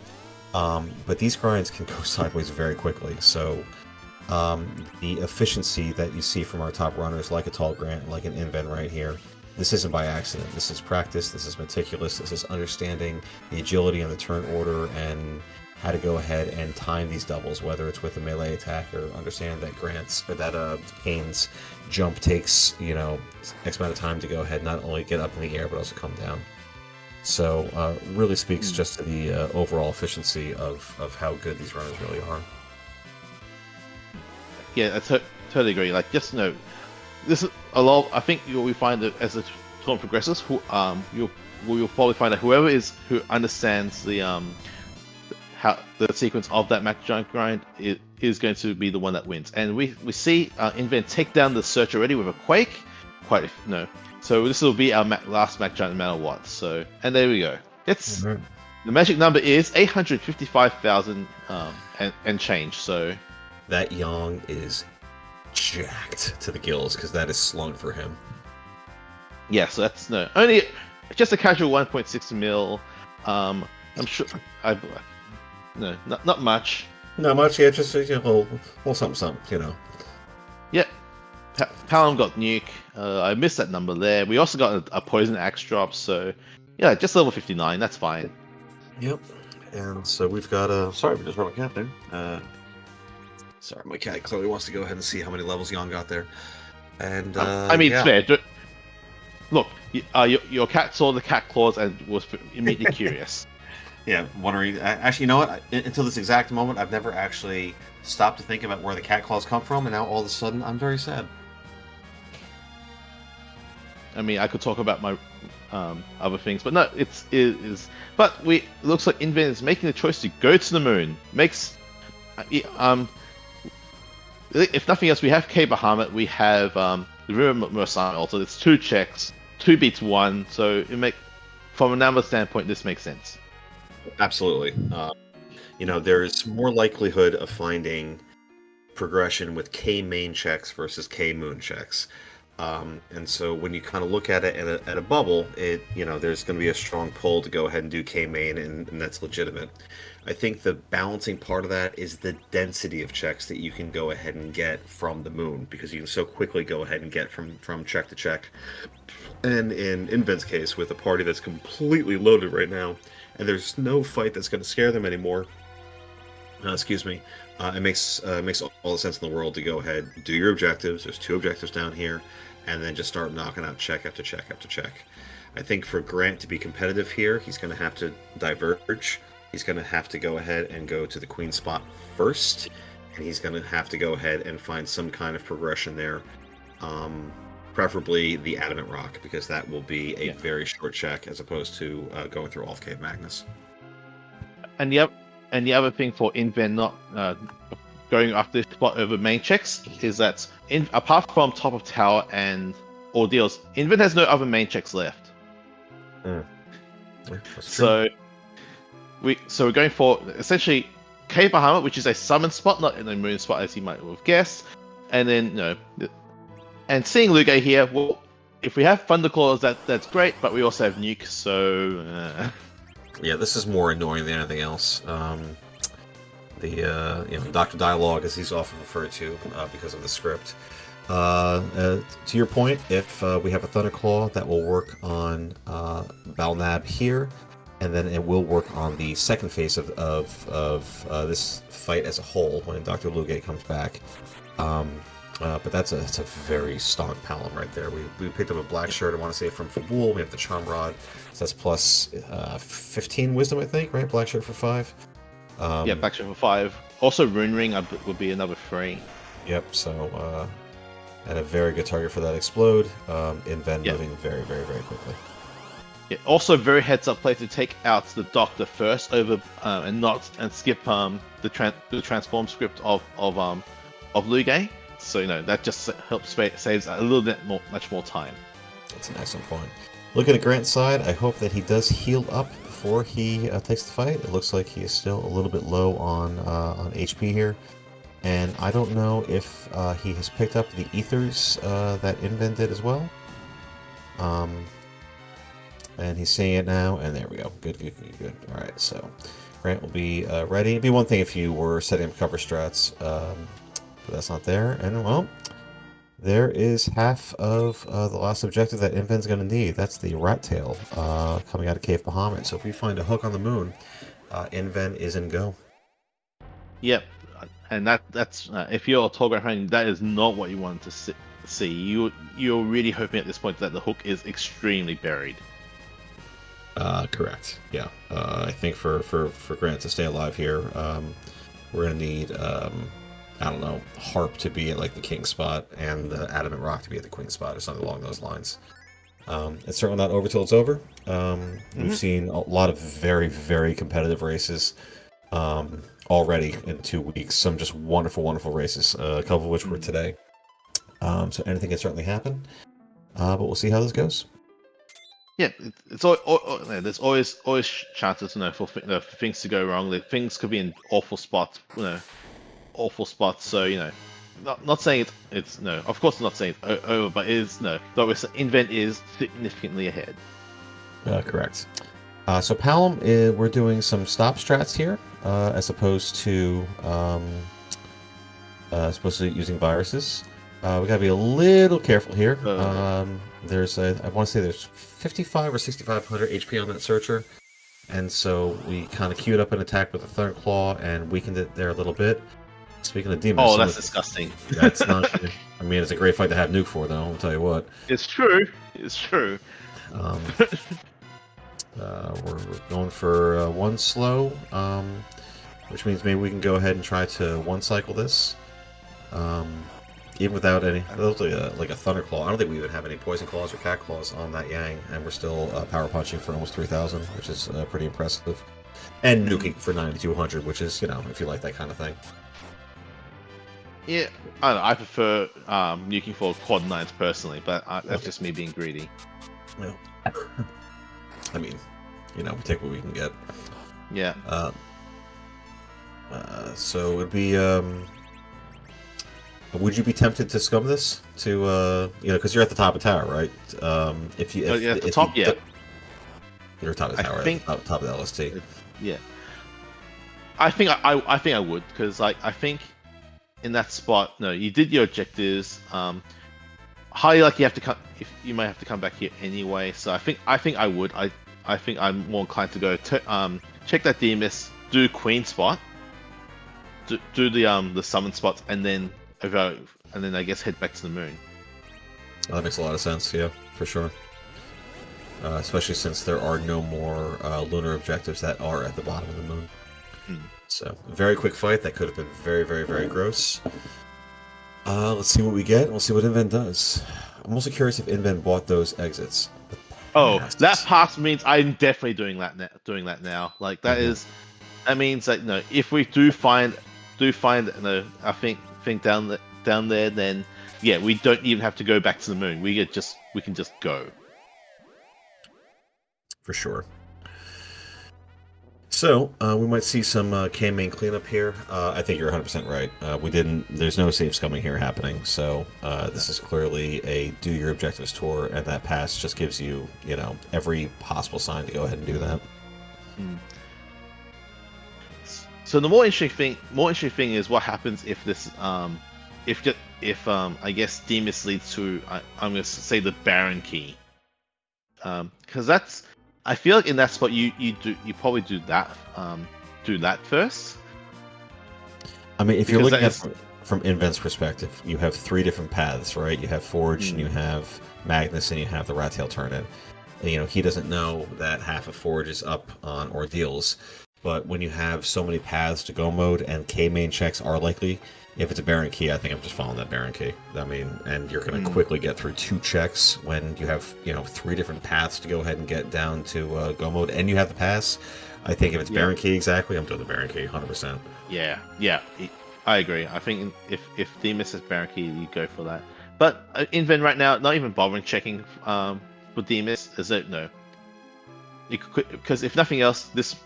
But these grinds can go sideways very quickly. So the efficiency that you see from our top runners, like a tallgrant, like an Inven right here, this isn't by accident. This is practice. This is meticulous. This is understanding the agility and the turn order and how to go ahead and time these doubles, whether it's with a melee attack or understand that Kane's jump takes X amount of time to go ahead, not only get up in the air but also come down. So really speaks just to the overall efficiency of how good these runners really are. Yeah, I totally agree. Like, just this is a lot. I think we find that as the tournament progresses, you'll probably find that whoever who understands the sequence of that Max Giant grind is going to be the one that wins. And we see Inven take down the Search already with a Quake. So this will be our last Max Giant no matter what. So, and there we go. The magic number is 855,000 and change. So that Yang is jacked to the gills because that is slung for him. Yeah, so that's only just a casual 1.6 mil. I'm sure not much. Not much, yeah, just a little something, Yeah. Palom got nuke. I missed that number there. We also got a poison axe drop, so yeah, just level 59. That's fine. Yep. And so we've got sorry, we just wrote a cat there. Sorry, my cat clearly wants to go ahead and see how many levels Yon got there. And I mean, yeah. it's fair. Look, your cat saw the cat claws and was immediately curious. Yeah, wondering. Actually, you know what? Until this exact moment, I've never actually stopped to think about where the cat claws come from, and now all of a sudden, I'm very sad. I mean, I could talk about my other things, but no, it is. But it looks like inven is making the choice to go to the moon. If nothing else, we have K Bahamut, we have the River Mersan also. It's 2 checks, 2 beats 1, so from a number standpoint, this makes sense. Absolutely. There's more likelihood of finding progression with K main checks versus K moon checks. And so when you kind of look at it at a bubble, there's going to be a strong pull to go ahead and do K main, and that's legitimate. I think the balancing part of that is the density of checks that you can go ahead and get from the moon, because you can so quickly go ahead and get from check to check. And in inven's case, with a party that's completely loaded right now, and there's no fight that's going to scare them anymore, excuse me, it makes all the sense in the world to go ahead, do your objectives. There's 2 objectives down here, and then just start knocking out check after check after check. I think for Grant to be competitive here, he's going to have to diverge. He's going to have to go ahead and go to the queen spot first, and he's going to have to go ahead and find some kind of progression there. Preferably the adamant rock, because that will be a very short check as opposed to going through Off Cave Magnus. And the other thing for inven not going after this spot over main checks is that apart from top of tower and ordeals, inven has no other main checks left. Yeah, so we're going for essentially K Bahamut, which is a summon spot, not in a moon spot as you might have guessed, and then and seeing Luge here. Well, if we have Thunderclaws, that's great, but we also have Nuke, so. Yeah, this is more annoying than anything else. Dr. Dialogue, as he's often referred to because of the script. To your point, if we have a Thunderclaw, that will work on Balnab here, and then it will work on the second phase of this fight as a whole when Dr. Luge comes back. But that's a very strong Palom right there. We picked up a black shirt, I want to say, from Fabul. We have the Charm Rod, so that's plus 15 Wisdom, I think, right? Black shirt for 5. Yeah, black shirt for 5. Also, Rune Ring would be another 3. Yep, so and a very good target for that Explode. Inven moving very, very, very quickly. Yeah, also very heads up play to take out the Doctor first over and skip the transform script of Luge. So that just helps saves a little bit much more time. That's an excellent point. Looking at Grant's side, I hope that he does heal up before he takes the fight. It looks like he is still a little bit low on HP here, and I don't know if he has picked up the ethers that Inven did as well. And he's seeing it now, and there we go. Good. All right, so Grant will be ready. It'd be one thing if you were setting up cover strats. But that's not there, and well, there is half of the last objective that Inven's going to need. That's the Rat Tail coming out of Cave Bahamut. So if we find a hook on the moon, Inven is in go. Yep, and that's if you're a tallgrant hunting, that is not what you want to see. You're really hoping at this point that the hook is extremely buried. Correct. Yeah. I think for Grant to stay alive here, we're going to need. I don't know, Harp to be at like the king spot and the Adamant Rock to be at the queen spot or something along those lines. It's certainly not over till it's over. We've seen a lot of very, very competitive races already in 2 weeks. Some just wonderful, wonderful races, a couple of which were today. So anything can certainly happen, but we'll see how this goes. Yeah, there's always chances, for things to go wrong. Things could be in awful spots, So not saying it's of course not saying it's over, but it is though Invent is significantly ahead. Correct. So Palom, we're doing some stop strats here, as opposed to using viruses. We gotta be a little careful here. I want to say there's 55 or 6,500 HP on that searcher, and so we kind of queued up an attack with a Thunderclaw and weakened it there a little bit. Speaking of demons, Oh, that's disgusting. that's not. I mean, it's a great fight to have nuke for, though. I'll tell you what. It's true. It's true. Um, we're going for one slow, which means maybe we can go ahead and try to one cycle this. Even without any, like a Thunder Claw. I don't think we even have any Poison Claws or Cat Claws on that Yang, and we're still power punching for almost 3,000, which is pretty impressive. And nuking for 9,200, which is, if you like that kind of thing. Yeah, I don't know. I prefer nuking for quad 9s personally, but that's just me being greedy. Well, I mean, we take what we can get. Yeah. So it would be. Would you be tempted to scum this to because you're at the top of tower, right? If you at the top, yeah. You're top of the tower, top of the LST. Yeah. I think I would, because I think in that spot, no, you did your objectives. Highly likely you have to come. If you might have to come back here anyway, so I think I would. I think I'm more inclined to go check that DMS, do Queen spot, do the summon spots, and then I guess head back to the moon. Well, that makes a lot of sense. Yeah, for sure. Especially since there are no more lunar objectives that are at the bottom of the moon. So, a very quick fight that could have been very, very, very gross. Let's see what we get. We'll see what inven does. I'm also curious if inven bought those exits. Oh, that pass means I'm definitely doing that now. Like that that means that if we do find I think down there, then yeah, we don't even have to go back to the moon. We can just go. For sure. So, we might see some K-main cleanup here. I think you're 100% right. There's no safe scumming here happening, so this is clearly a do your objectives tour, and that pass just gives you, every possible sign to go ahead and do that. So the more interesting thing is what happens if this, if I guess Demas leads to, I'm going to say the Baron key. Because that's, I feel like in that spot you probably do that first. I mean, if you're looking at from inven's perspective, you have 3 different paths, right? You have Forge, and you have Magnus, and you have the Rat Tail Turn-In. And, he doesn't know that half of Forge is up on Ordeals, but when you have so many paths to go mode and K-main checks are likely, if it's a Baron key, I think I'm just following that Baron key. I mean, and you're going to quickly get through 2 checks when you have, 3 different paths to go ahead and get down to go mode, and you have the pass. I think if it's Baron key exactly, I'm doing the Baron key 100%. Yeah, I agree. I think if Demas is Baron key, you go for that. But inven right now, not even bothering checking for Demas, is it? No. Because if nothing else, this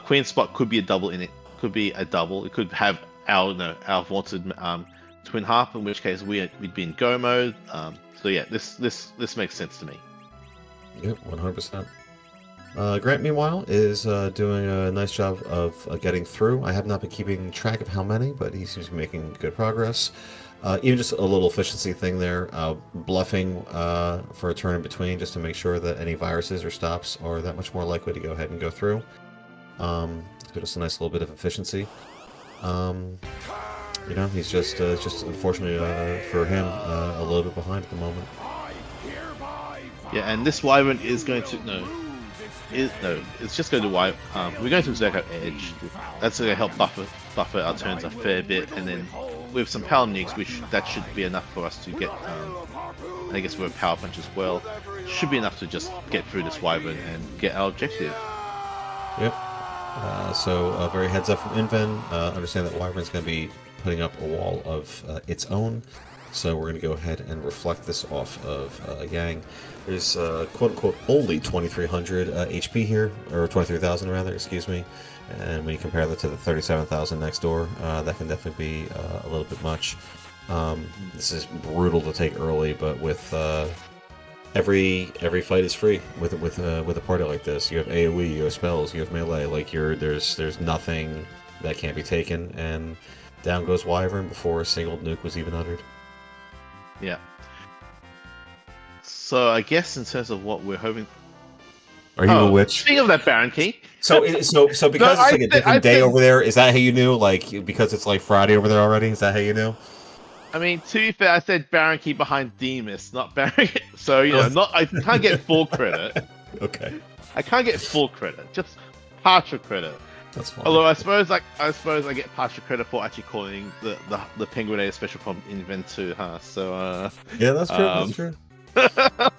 Queen spot could be a double in it. Could be a double. It could have our vaunted Twin Harp, in which case we'd be in go mode. So yeah, this makes sense to me. Yep, 100%. Grant, meanwhile, is doing a nice job of getting through. I have not been keeping track of how many, but he seems to be making good progress. Even just a little efficiency thing there, bluffing for a turn in between, just to make sure that any viruses or stops are that much more likely to go ahead and go through. So just a nice little bit of efficiency. He's just unfortunately for him a little bit behind at the moment. Yeah, and this Wyvern is going to it's just going to we're going to Zerko Edge. That's going to help buffer our turns a fair bit, and then with some power nukes, that should be enough for us to get. I guess with a power punch as well, should be enough to just get through this Wyvern and get our objective. Yep. So very heads up from inven. Understand that Wyvern's going to be putting up a wall of its own. So we're going to go ahead and reflect this off of Yang. There's quote-unquote only 2,300 HP here, or 23,000 rather, excuse me. And when you compare that to the 37,000 next door, that can definitely be a little bit much. This is brutal to take early, but with every fight is free with a party like this. You have AoE, you have spells, you have melee. Like there's nothing that can't be taken, and down goes Wyvern before a single nuke was even uttered. Yeah. So I guess in terms of what we're hoping. Are you a witch? Speaking of that Baron Key. So because it's like a different day over there, is that how you knew? Like because it's like Friday over there already? Is that how you knew? I mean, to be fair, I said Baron Key behind Demas, not Baron. So I can't get full credit. Okay. I can't get full credit, just partial credit. That's fine. Although I suppose I get partial credit for actually calling the Penguin A special from Inven 2, huh? So yeah, that's true. That's true.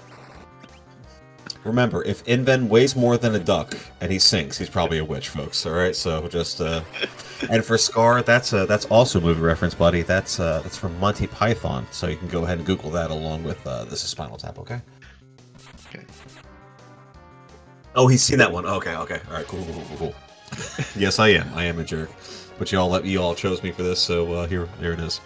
Remember, if Inven weighs more than a duck and he sinks, he's probably a witch, folks. All right, so just and for Scar, that's also a movie reference, buddy. That's from Monty Python, so you can go ahead and Google that along with this is Spinal Tap. Okay. Okay. Oh, he's seen that one. Okay. All right. Cool. Yes, I am a jerk, but you all chose me for this, so here it is.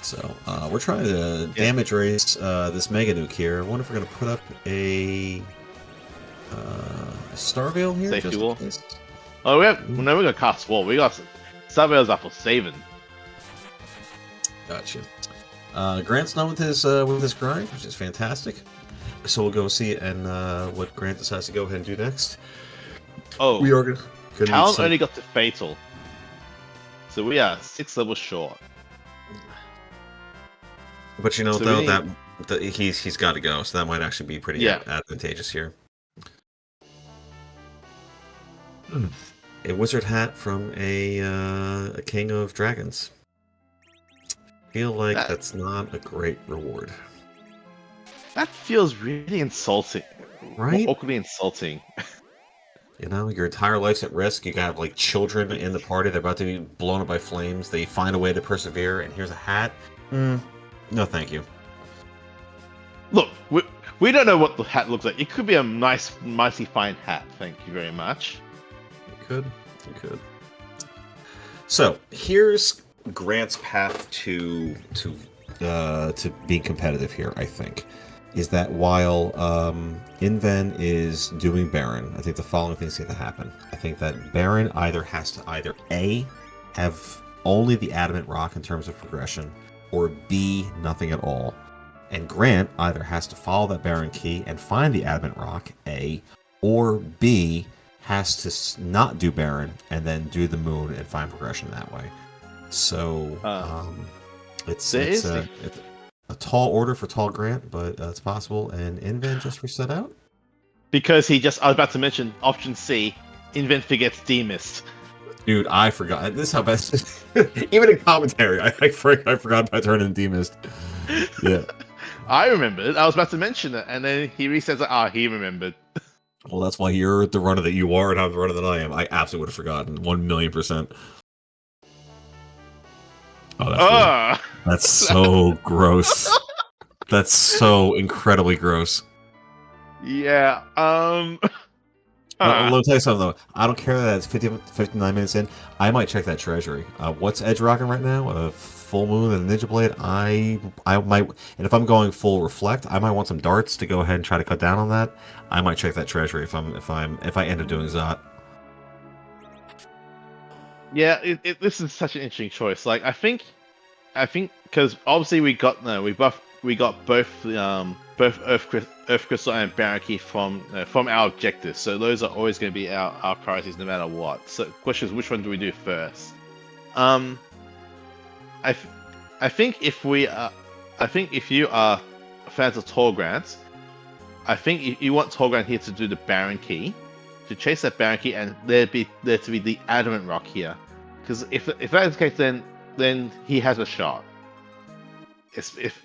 So we're trying to damage raise this Mega Nuke here. I wonder if we're gonna put up a Star Veil here. Safety wall. Oh, we're gonna cast wall. We got Star Veils up for saving. Gotcha. Grant's done with his grind, which is fantastic. So we'll go see and what Grant decides to go ahead and do next. Oh, we are gonna Talon only got to Fatal, so we are 6 levels short. But that he's got to go, so that might actually be pretty advantageous here. A wizard hat from a king of dragons. Feel like that's not a great reward. That feels really insulting. Right? Awkwardly insulting. You know, your entire life's at risk. You got like children in the party. They're about to be blown up by flames. They find a way to persevere, and here's a hat. No, thank you. Look, we don't know what the hat looks like. It could be a nicely fine hat. Thank you very much. It could. So here's Grant's path to being competitive here. I think is that while Inven is doing Baron, I think the following things have to happen. I think that Baron has to A, have only the Adamant Rock in terms of progression, or B, nothing at all. And Grant either has to follow that Baron Key and find the Adamant Rock, A, or B, has to not do Baron and then do the Moon and find progression that way. So it's a tall order for Tall Grant, but it's possible. And Inven just reset out? Because I was about to mention option C, Inven forgets Demas. Dude, I forgot. This is how best. Even in commentary, I forgot about turning Demas. Yeah. I remembered. I was about to mention it, and then he resets it. He remembered. Well, that's why you're the runner that you are, and I'm the runner that I am. I absolutely would have forgotten. 1,000,000%. Oh, that's so gross. That's so incredibly gross. Yeah. Let me tell you something though. I don't care that it's 59 minutes in. I might check that treasury. What's edge rocking right now? A full moon and a ninja blade. I might, and if I'm going full reflect, I might want some darts to go ahead and try to cut down on that. I might check that treasury if I end up doing Zot. Yeah, this is such an interesting choice. Like I think because obviously we got both Earth Crystal and Baron Key from our objectives. So those are always going to be our priorities no matter what. So the question is, which one do we do first? I think if you are fans of tallgrant, I think you want tallgrant here to do the Baron Key, to chase that Baron Key, and there to be the Adamant Rock here. Because if that is the case, then he has a shot.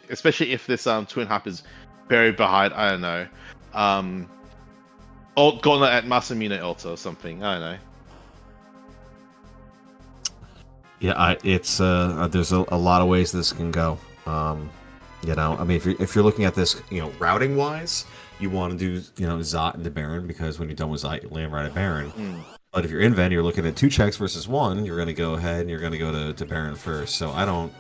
Especially if this Twin Harp is buried behind, I don't know, Gauntlet at Masamune Altar or something. I don't know. Yeah, it's there's a lot of ways this can go. You know, I mean, if you're looking at this, you know, routing wise, you want to do, you know, Zot into Baron, because when you're done with Zot, you land right at Baron. But if you're Inven, you're looking at 2 checks versus 1. You're going to go ahead and you're going to go to Baron first. So I don't.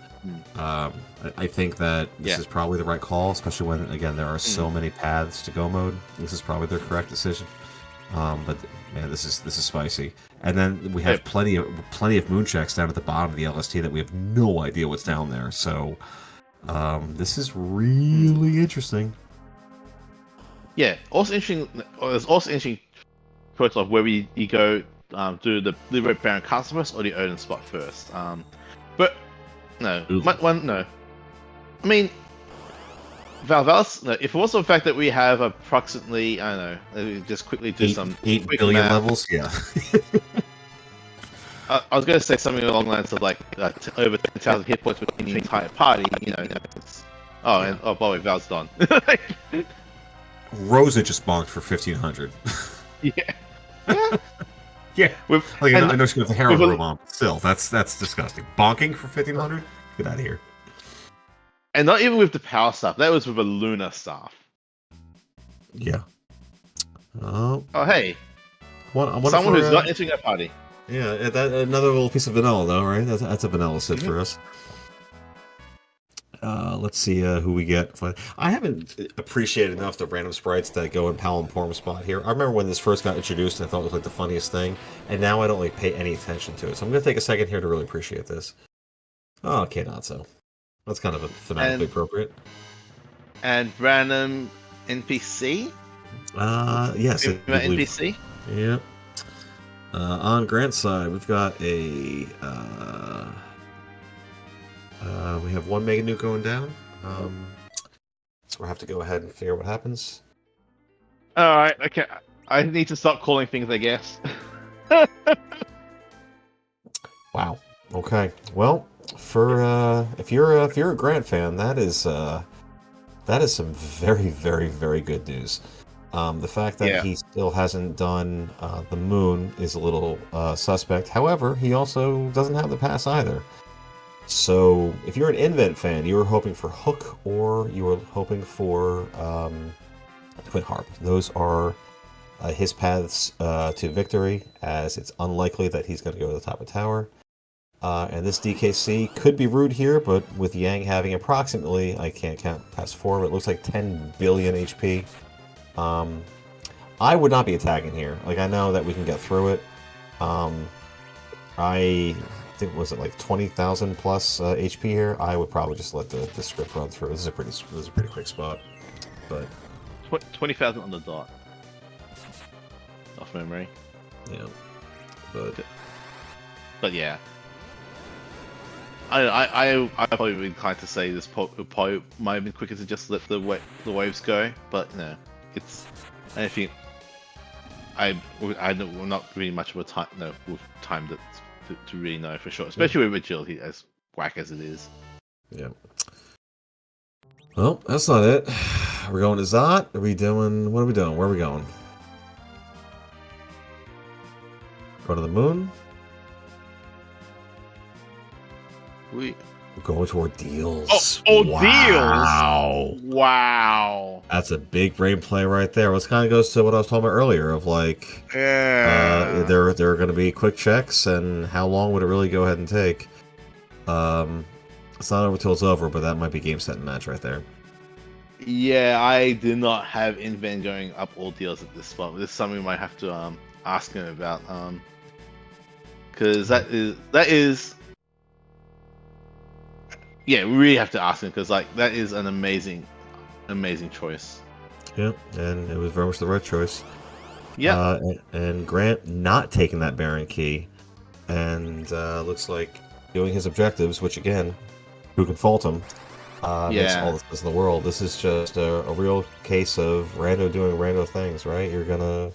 I think that this is probably the right call, especially when, again, there are so many paths to go mode. This is probably the correct decision. But man, this is spicy. And then we have plenty of moon checks down at the bottom of the LST that we have no idea what's down there. So this is really interesting. Yeah. Also interesting. There's also interesting choice of whether you go do the Red Baron Castle first or the Odin spot first. But no, Ooh. no. I mean, Valvalis. No, if it was the fact that we have approximately, I don't know, let me just quickly do some 8 quick billion math. levels. Yeah. I was going to say something along the lines of like over 10,000 hit points within the entire party. It's, oh, Yeah. and oh, by the way, Val's done. Rosa just bonked for 1,500. Yeah, yeah. Yeah. With Like and I know she got the with heroin a, room on, but still, that's disgusting. Bonking for 1,500? Get out of here. and not even with the power staff. That was with a lunar staff. Yeah. Oh, Oh, hey, I wonder someone for who's not entering that party. yeah, that another little piece of vanilla though, right? That's a vanilla sit Mhm. for us. Let's see who we get. I haven't appreciated enough the random sprites that go in Pal and Porm spot here. I remember when this first got introduced, and I thought it was like the funniest thing, and now I don't like pay any attention to it. So I'm gonna take a second here to really appreciate this. Oh, okay, not so. That's kind of thematically And appropriate. random NPC. Yes, I do Female believe. NPC. Yeah. On Grant's side, we've got we have one Mega Nuke going down. So we'll have to go ahead and figure what happens. All right, okay. I need to stop calling things, I guess. Wow. Okay. Well, for if you're a Grant fan, that is some very very good news. The fact that Yeah. he still hasn't done the moon is a little suspect. However, he also doesn't have the pass either. So, if you're an Invent fan, you were hoping for Hook or you were hoping for Twin Harp. Those are his paths to victory, as it's unlikely that he's going to go to the top of tower. And this DKC could be rude here, but with Yang having approximately, I can't count past 4, but it looks like 10 billion HP. I would not be attacking here. Like, I know that we can get through it. I think, was it like 20,000 plus HP here? I would probably just let the script run through. This is a pretty quick spot. But 20,000 on the dot. Off memory. yeah, but Yeah. I probably be inclined to say this probably might have been quicker to just let the waves go, but it's. I think we're not really much of a time with time to really know for sure, especially with agility as whack as it is. yeah. Well, that's not it. We're going to Zot. Are we doing? What are we doing? Where are we going? Go to the moon. We're going to Ordeals. wow. Deals! Wow. That's a big brain play right there. Which kind of goes to what I was talking about earlier of like, Yeah. there are going to be quick checks, and how long would it really go ahead and take? It's not over till it's over, but that might be game, set, and match right there. Yeah, I did not have inven going up all deals at this spot. This is something we might have to ask him about. Because that is yeah, we really have to ask him because like that is an amazing choice. Yeah, and it was very much the right choice. Yeah. And Grant not taking that Baron key, and looks like doing his objectives, which again, who can fault him? Makes all the sense in the world. This is just a real case of rando doing rando things, right? You're gonna,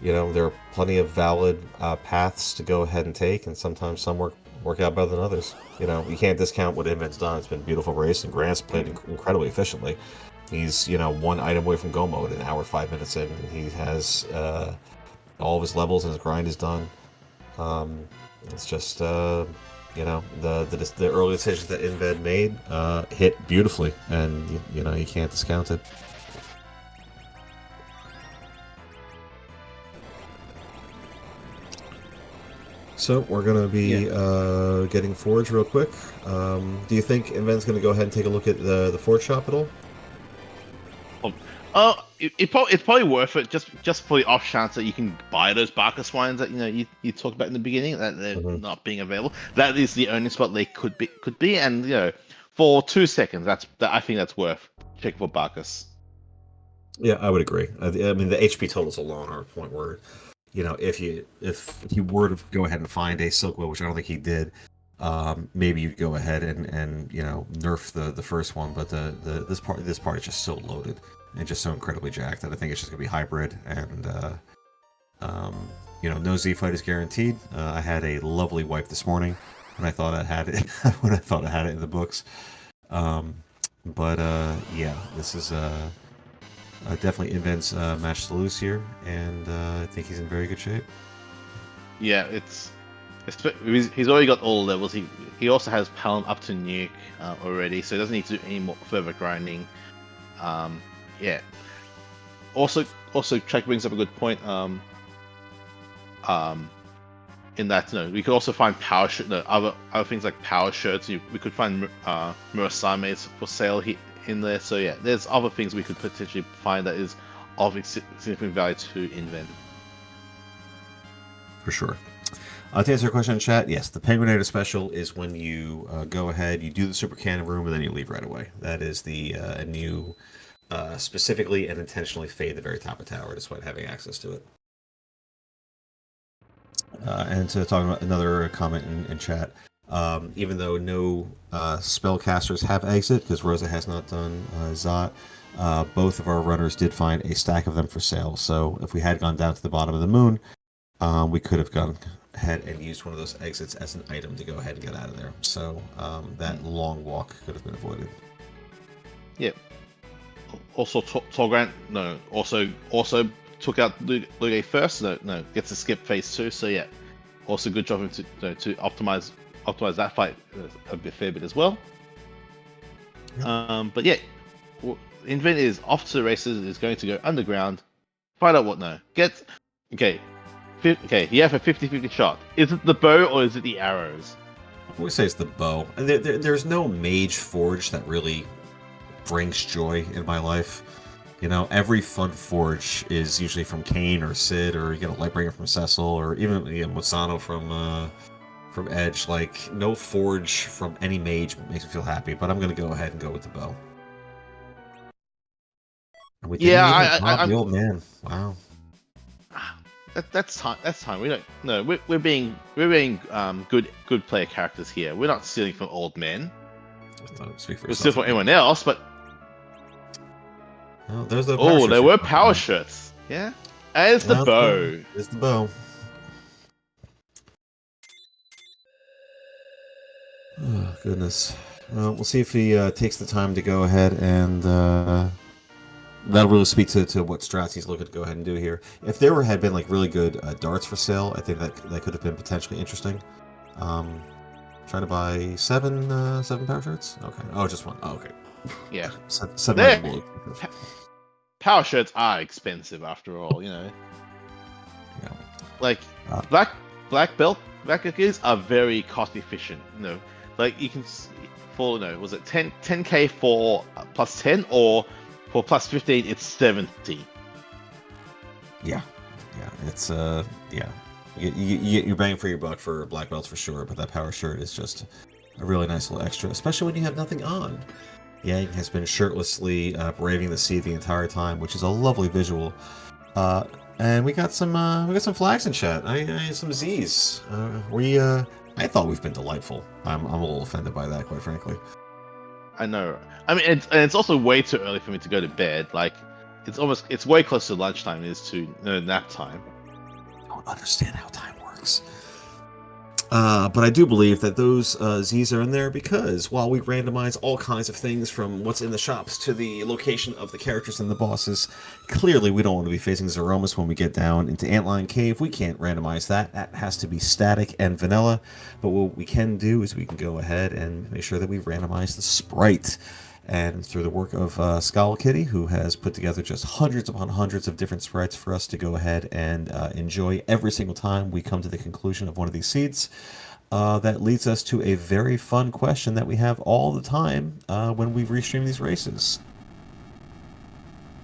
there are plenty of valid paths to go ahead and take, and sometimes some work out better than others. You can't discount what Inven's done. It's been a beautiful race, and Grant's played incredibly efficiently. He's, one item away from go mode, an hour, 5 minutes in, and he has all of his levels and his grind is done. It's just, the early decisions that Inven made hit beautifully, and you can't discount it. So we're gonna be getting Forge real quick. Do you think Inven's gonna go ahead and take a look at the Forge shop at all? It's probably worth it just for the off chance that you can buy those Barker swines that you talked about in the beginning that they're not being available. That is the only spot they could be, and for 2 seconds, I think that's worth checking for Barkus. Yeah, I would agree. I mean, the HP totals alone are a point where, if you were to go ahead and find a Silkwood, which I don't think he did, maybe you'd go ahead and nerf the first one. But this part is just so loaded and just so incredibly jacked that I think it's just gonna be hybrid and um, no Z fight is guaranteed. I had a lovely wipe this morning when I thought I had it when I thought I had it in the books. Um, but yeah, this is definitely Inven's match to lose here, and I think he's in very good shape. Yeah, he's already got all the levels. He also has Palm up to Nuke already, so he doesn't need to do any more further grinding. Yeah. Also, Track brings up a good point. Um, in that, we could also find power shirt, other things like power shirts. We could find Murasame's for sale in there. So yeah, there's other things we could potentially find that is of significant value to Inven. For sure. To answer your question in chat, yes, the Penguinator special is when you go ahead, you do the Super Cannon room, and then you leave right away. That is and you specifically and intentionally fade the very top of tower despite having access to it. And to talk about another comment in chat, even though no spellcasters have exit, because Rosa has not done Zot, both of our runners did find a stack of them for sale. So if we had gone down to the bottom of the moon, we could have gone ahead and used one of those exits as an item to go ahead and get out of there. So that long walk could have been avoided. Yep. Also, tallgrant also took out Luge first. No, gets to skip phase 2. So yeah, also good job to optimize that fight a fair bit as well. Yep. But yeah, Inven is off to the races. Is going to go underground. Find out what okay. Okay, you have a 50-50 shot. Is it the bow or is it the arrows? I would say it's the bow. There's no mage forge that really brings joy in my life. Every fun forge is usually from Kane or Sid, or you get a Lightbringer from Cecil, or even Musano from Edge. Like, no forge from any mage makes me feel happy, but I'm going to go ahead and go with the bow. And we didn't even pop the old man. Wow. That's time. That's time. We don't. No, we're being good player characters here. We're not stealing from old men. We're stealing from anyone else, but. Oh, there's the. Oh, there were power shirts. Yeah. As the bow. It's the bow. Oh, goodness. Well, we'll see if he takes the time to go ahead and that'll really speak to what strats he's looking to go ahead and do here. If there had been like really good darts for sale, I think that could have been potentially interesting. Trying to buy seven power shirts. Okay. Oh, just one. Oh, okay. Yeah. Seven. Power shirts are expensive after all, Yeah. Like black belt gears are very cost efficient. Like you can was it 10k for plus 10 or for plus 15 it's 70. Yeah, it's yeah. You're bang for your buck for black belts for sure, but that power shirt is just a really nice little extra, especially when you have nothing on. Yang has been shirtlessly braving the sea the entire time, which is a lovely visual. And we got some flags in chat. Some Z's. I thought we've been delightful. I'm a little offended by that, quite frankly. I know. I mean, it's also way too early for me to go to bed. Like, it's way closer to lunchtime than it is to nap time. I don't understand how time works. But I do believe that those Z's are in there because while we randomize all kinds of things from what's in the shops to the location of the characters and the bosses, clearly we don't want to be facing Zeromus when we get down into Antlion Cave. We can't randomize that. That has to be static and vanilla. But what we can do is we can go ahead and make sure that we randomize the sprite. And through the work of Skull Kitty, who has put together just hundreds upon hundreds of different sprites for us to go ahead and enjoy every single time we come to the conclusion of one of these seeds, that leads us to a very fun question that we have all the time when we restream these races.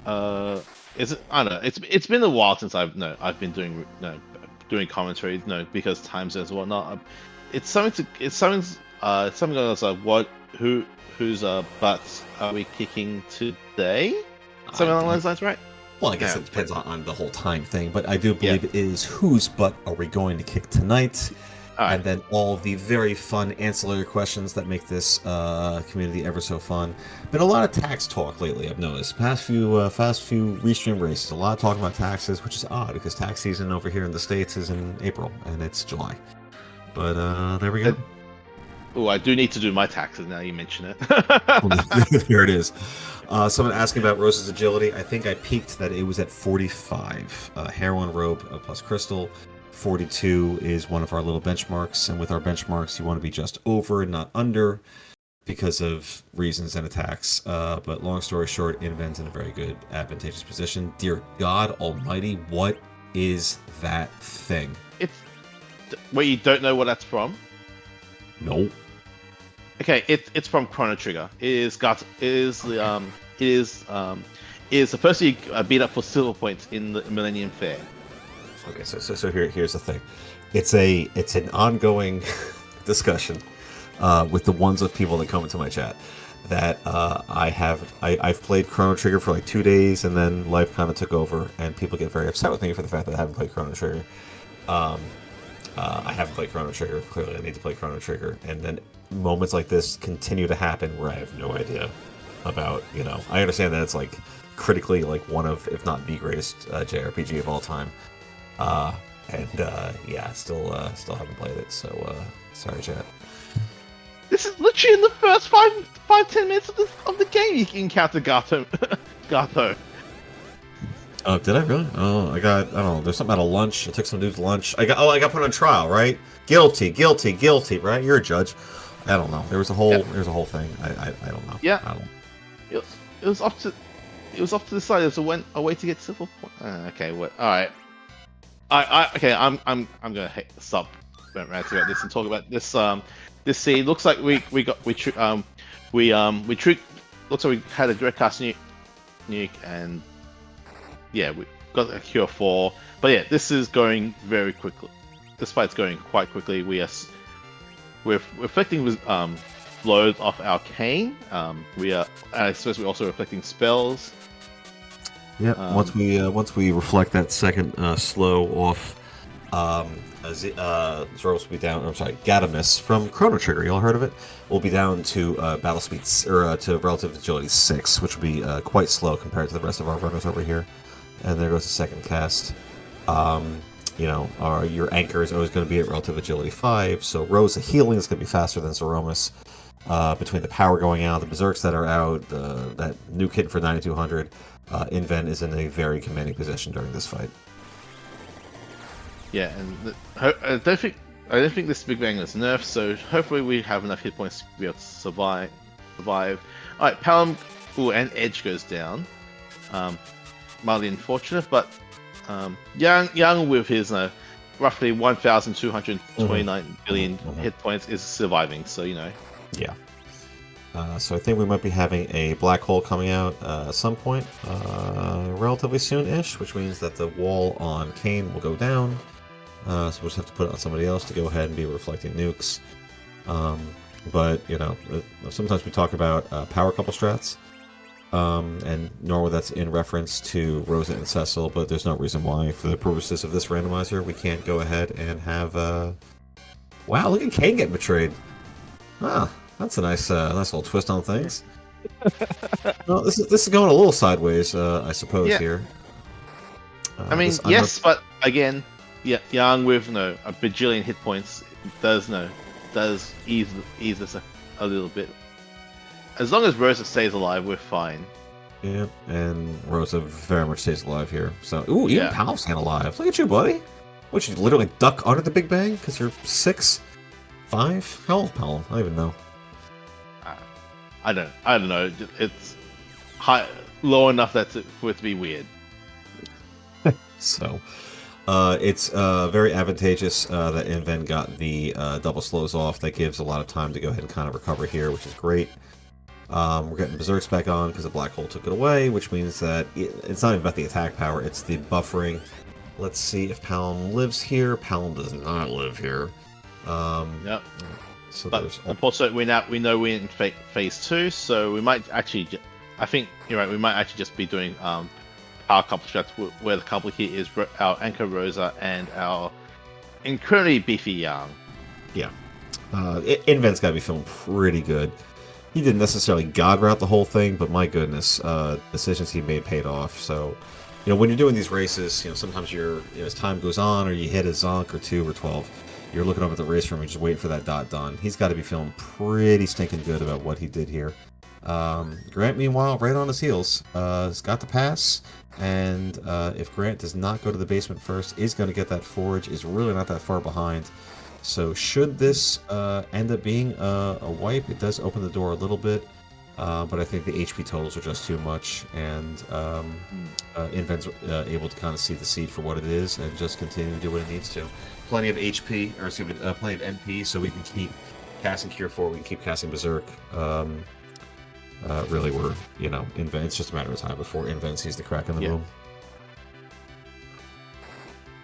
Is it? I don't know. It's been a while since I've been doing commentary, because time zones and whatnot. It's something else. Whose butts are we kicking today? Something along those lines, right? Well, I guess Yeah. it depends on the whole time thing, but I do Yeah. believe it is whose butt are we going to kick tonight? All right. And then all the very fun ancillary questions that make this community ever so fun. Been a lot of tax talk lately, I've noticed. Past few restream races, a lot of talking about taxes, which is odd because tax season over here in the States is in April and it's July. But there we go. Oh, I do need to do my taxes now you mention it. There it is. Someone asking about Rose's agility. I think I peaked that it was at 45. Heroin robe plus crystal. 42 is one of our little benchmarks, and with our benchmarks, you want to be just over, not under, because of reasons and attacks. But long story short, Inven's in a very good, advantageous position. Dear God Almighty, what is that thing? It's where you don't know what that's from. Nope. Okay, it's from Chrono Trigger. It is the person you beat up for silver points in the Millennium Fair. Okay, so here's the thing. It's an ongoing discussion with the ones of people that come into my chat that I've played Chrono Trigger for like 2 days and then life kind of took over and people get very upset with me for the fact that I haven't played Chrono Trigger. I haven't played Chrono Trigger. Clearly, I need to play Chrono Trigger. And then moments like this continue to happen where I have no idea about, I understand that it's like critically like one of, if not the greatest JRPG of all time. Still haven't played it. So sorry, chat. This is literally in the first 5-10 minutes of the game you can encounter Gato. Gato. Oh, did I really? Oh, I don't know. There's something out of lunch. I took some dude's lunch. I got put on trial, right? Guilty, right? You're a judge. I don't know. There was a whole thing. I don't know. Yeah. I don't know. It was off to the side. There's a way to get silver point. Okay, what? All right. I'm gonna stop ranting about this and talk about this. This scene looks like we had a direct cast nuke and yeah, we got a cure for. But yeah, this is going very quickly. This fight's going quite quickly. We're reflecting with loads off our cane. I suppose we're also reflecting spells. Yeah. Once we reflect that second slow off, Zeros will be down. I'm sorry, Gadamus from Chrono Trigger. Y'all heard of it? Will be down to battle speed to relative agility 6, which will be quite slow compared to the rest of our runners over here. And there goes the second cast. Your anchor is always going to be at relative agility 5. So Rose, the healing is going to be faster than Zeromus. Between the power going out, the berserks that are out, that new kit for 9200, Inven is in a very commanding position during this fight. Yeah, and I don't think this Big Bang is nerfed, so hopefully we have enough hit points to be able to survive. All right, Palom, and Edge goes down. Mildly unfortunate, but Young with his roughly 1,229 billion hit points is surviving. So Yeah. So I think we might be having a black hole coming out at some point, relatively soon-ish, which means that the wall on Kane will go down. So we'll just have to put it on somebody else to go ahead and be reflecting nukes. But sometimes we talk about power couple strats, and normally that's in reference to Rosa and Cecil, but there's no reason why, for the purposes of this randomizer, we can't go ahead and have. Wow, look at Kane getting betrayed. Ah. That's a nice little twist on things. Well, this is going a little sideways, I suppose. Here. But again, Young with a bajillion hit points does ease us a little bit. As long as Rosa stays alive, we're fine. Yeah, and Rosa very much stays alive here. So, even Pal's staying alive. Look at you, buddy. What, you literally duck under the Big Bang because you're 6, 5? How old, Pal? I don't even know. I don't know. It's low enough for it to be weird. So, it's very advantageous that Inven got the double slows off. That gives a lot of time to go ahead and kind of recover here, which is great. We're getting Berserks back on because the Black Hole took it away, which means that it's not even about the attack power, it's the buffering. Let's see if Palom lives here. Palom does not live here. So but also we know we're in phase 2, so we might actually I think you're right. We might actually just be doing power couple strats where the couple here is our Anchor Rosa and our incredibly beefy Yang. Yeah. Inven's got to be feeling pretty good. He didn't necessarily god route the whole thing, but my goodness, decisions he made paid off. So, when you're doing these races, sometimes as time goes on, or you hit a zonk or 2 or 12, you're looking over at the race room and just waiting for that dot done. He's got to be feeling pretty stinking good about what he did here. Grant, meanwhile, right on his heels, has got the pass, and if Grant does not go to the basement first, is going to get that forage, is really not that far behind. So should this end up being a wipe, it does open the door a little bit, but I think the HP totals are just too much, and Inven's able to kind of see the seed for what it is and just continue to do what it needs to. Plenty of HP, or excuse me, plenty of NP, so we can keep casting Cure 4, we can keep casting Berserk. Really, we're, Inven, it's just a matter of time before Inven sees the crack in the boom.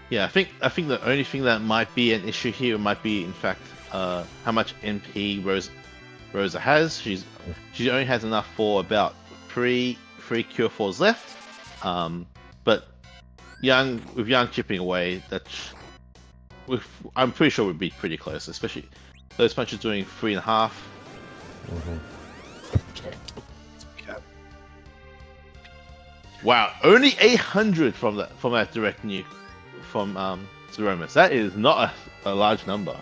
Yeah, I think the only thing that might be an issue here might be, in fact, how much NP Rosa has. She only has enough for about three Cure 4s left. But with Young chipping away, I'm pretty sure we'd be pretty close, especially those punches doing 3.5. Mm-hmm. Wow, only 800 from that direct nuke from Zemus. That is not a large number.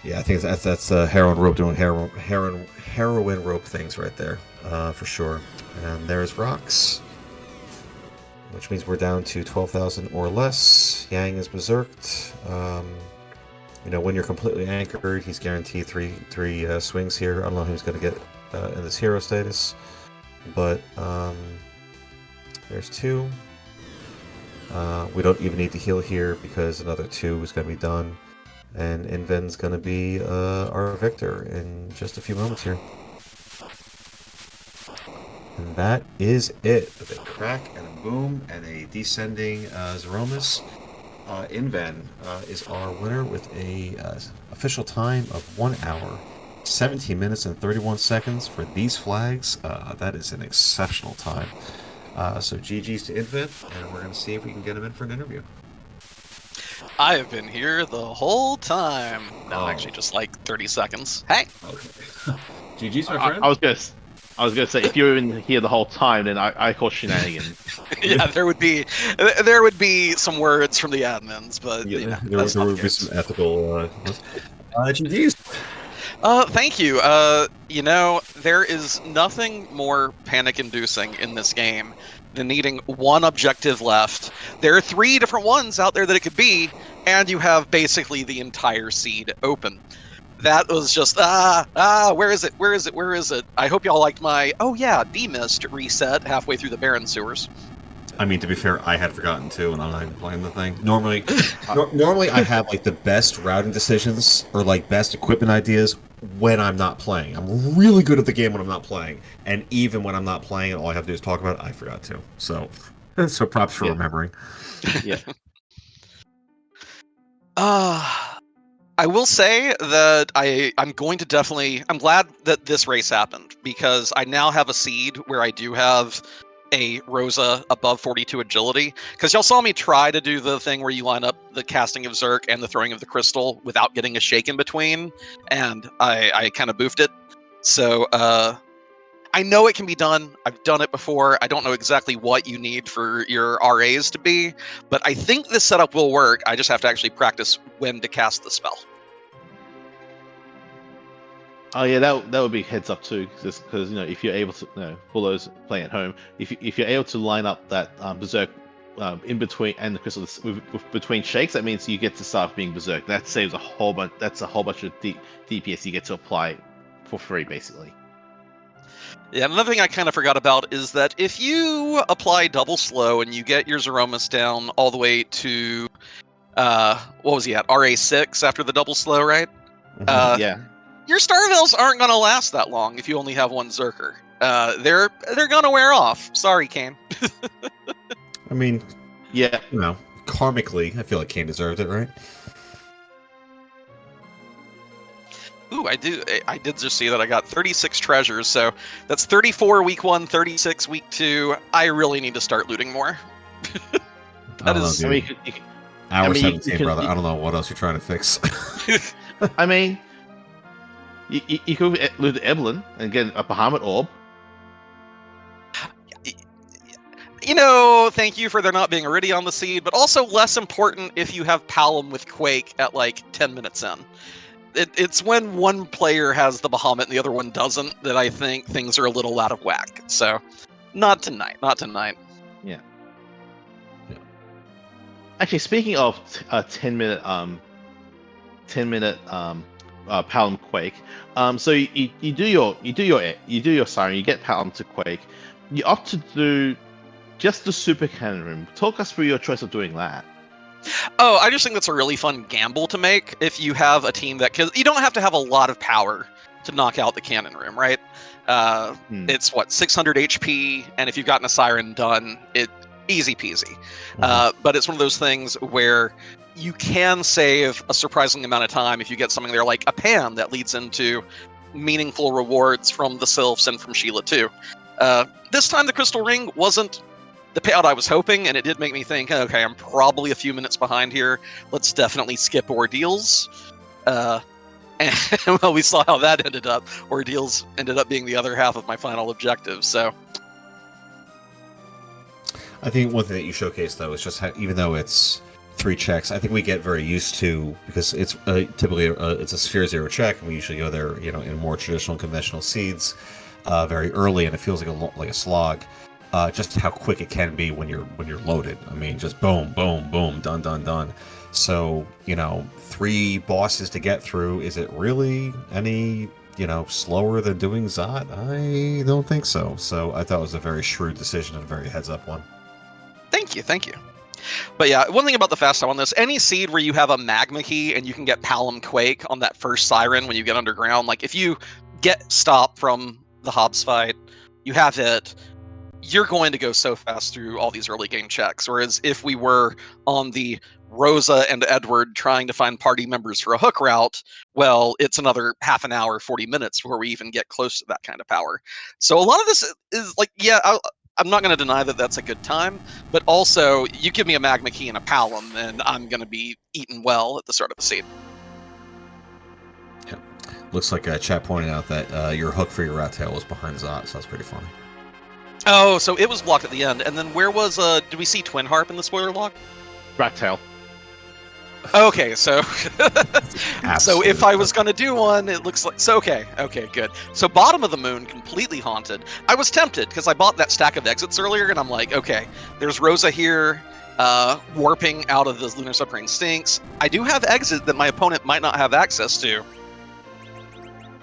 Yeah, I think that's heroin rope doing heroin rope things right there, for sure. And there's rocks, which means we're down to 12,000 or less. Yang is berserked. When you're completely anchored, he's guaranteed three swings here. I don't know who's going to get in this hero status, but there's 2. We don't even need to heal here because another 2 is going to be done. And Inven's going to be our victor in just a few moments here. And that is it. With a crack and a boom and a descending Zeromus. Inven is our winner with a official time of 1 hour, 17 minutes and 31 seconds for these flags. That is an exceptional time. So GG's to Inven, and we're going to see if we can get him in for an interview. I have been here the whole time. No, actually, just like 30 seconds. Hey. Okay. GG's, my friend. I was gonna say, if you're in here the whole time, then I call shenanigans. Yeah, there would be some words from the admins, but yeah, there would be some ethical. GG's. Thank you. There is nothing more panic-inducing in this game than needing one objective left. There are 3 different ones out there that it could be, and you have basically the entire seed open. That was just, where is it? Where is it? Where is it? I hope y'all liked my, demist reset halfway through the Barren Sewers. I mean, to be fair, I had forgotten too, and I'm not even playing the thing. Normally, normally I have like the best routing decisions or like best equipment ideas when I'm not playing. I'm really good at the game when I'm not playing, and even when I'm not playing, and all I have to do is talk about it, I forgot to. So props for remembering. Yeah. I will say that I'm going to definitely. I'm glad that this race happened because I now have a seed where I do have a Rosa above 42 agility, because y'all saw me try to do the thing where you line up the casting of Zerk and the throwing of the crystal without getting a shake in between, and I kind of boofed it. So I know it can be done. I've done it before. I don't know exactly what you need for your RAs to be, but I think this setup will work. I just have to actually practice when to cast the spell. Oh yeah, that would be heads up too, because if you're able to, for those playing at home, if you're able to line up that berserk in between and the crystal between shakes, that means you get to start being berserk. That saves a whole bunch. That's a whole bunch of DPS you get to apply for free, basically. Yeah, another thing I kind of forgot about is that if you apply double slow and you get your Zeromus down all the way to what was he at, RA6 after the double slow, right? Yeah. Your Starvels aren't going to last that long if you only have one Zerker. They're going to wear off. Sorry, Kane. I mean, yeah, karmically, I feel like Kane deserved it, right? Ooh, I did just see that I got 36 treasures, so that's 34 week 1, 36 week 2. I really need to start looting more. I don't know, is- I mean, dude. you can, Hour I mean, 17, brother. I don't know what else you're trying to fix. I mean, you could loot Evelyn and get a Bahamut orb. You know, thank you for there not being Iridia on the seed, but also less important if you have Palom with Quake at like 10 minutes in. It's when one player has the Bahamut and the other one doesn't that I think things are a little out of whack. So, not tonight. Yeah. Yeah. Actually, speaking of 10-minute Palom Quake, so you do your siren, you get Palom to Quake. You opt to do just the super cannon room. Talk us through your choice of doing that. Oh, I just think that's a really fun gamble to make if you have a team that, because you don't have to have a lot of power to knock out the cannon room, right? It's what, 600 HP, and if you've gotten a siren done, it easy peasy. But it's one of those things where you can save a surprising amount of time if you get something there like a pan that leads into meaningful rewards from the Sylphs and from Sheila too. This time the Crystal Ring wasn't the payout I was hoping, and it did make me think, okay, I'm probably a few minutes behind here. Let's definitely skip Ordeals. And well, we saw how that ended up. Ordeals ended up being the other half of my final objective, so... I think one thing that you showcased, though, is just how, even though it's 3 checks, I think we get very used to, because it's typically it's a sphere 0 check, and we usually go there, in more traditional conventional seeds very early, and it feels like a slog. Just how quick it can be when you're loaded. I mean, just boom, boom, boom, done, done, done. So 3 bosses to get through. Is it really any slower than doing Zot? I don't think so. So I thought it was a very shrewd decision and a very heads up one. Thank you. But yeah, one thing about the fast time on this, any seed where you have a magma key and you can get Palom Quake on that first siren when you get underground, like if you get stopped from the Hobbs fight, you have it, you're going to go so fast through all these early game checks. Whereas if we were on the Rosa and Edward trying to find party members for a hook route, well, it's another half an hour, 40 minutes before we even get close to that kind of power. So a lot of this is like, yeah, I'm not going to deny that that's a good time, but also you give me a magma key and a Palom, and I'm going to be eaten well at the start of the seed. Yeah. Looks like chat pointed out that your hook for your rat tail was behind Zot, so that's pretty funny. Oh, so it was blocked at the end. And then where was, did we see Twin Harp in the spoiler log? Rat tail. Okay, so so if I was Absolutely. going to do one, it looks like... So, okay, good. So Bottom of the Moon, completely haunted. I was tempted, because I bought that stack of exits earlier, and I'm like, okay, there's Rosa here, warping out of the Lunar Submarine Stinks. I do have exit that my opponent might not have access to.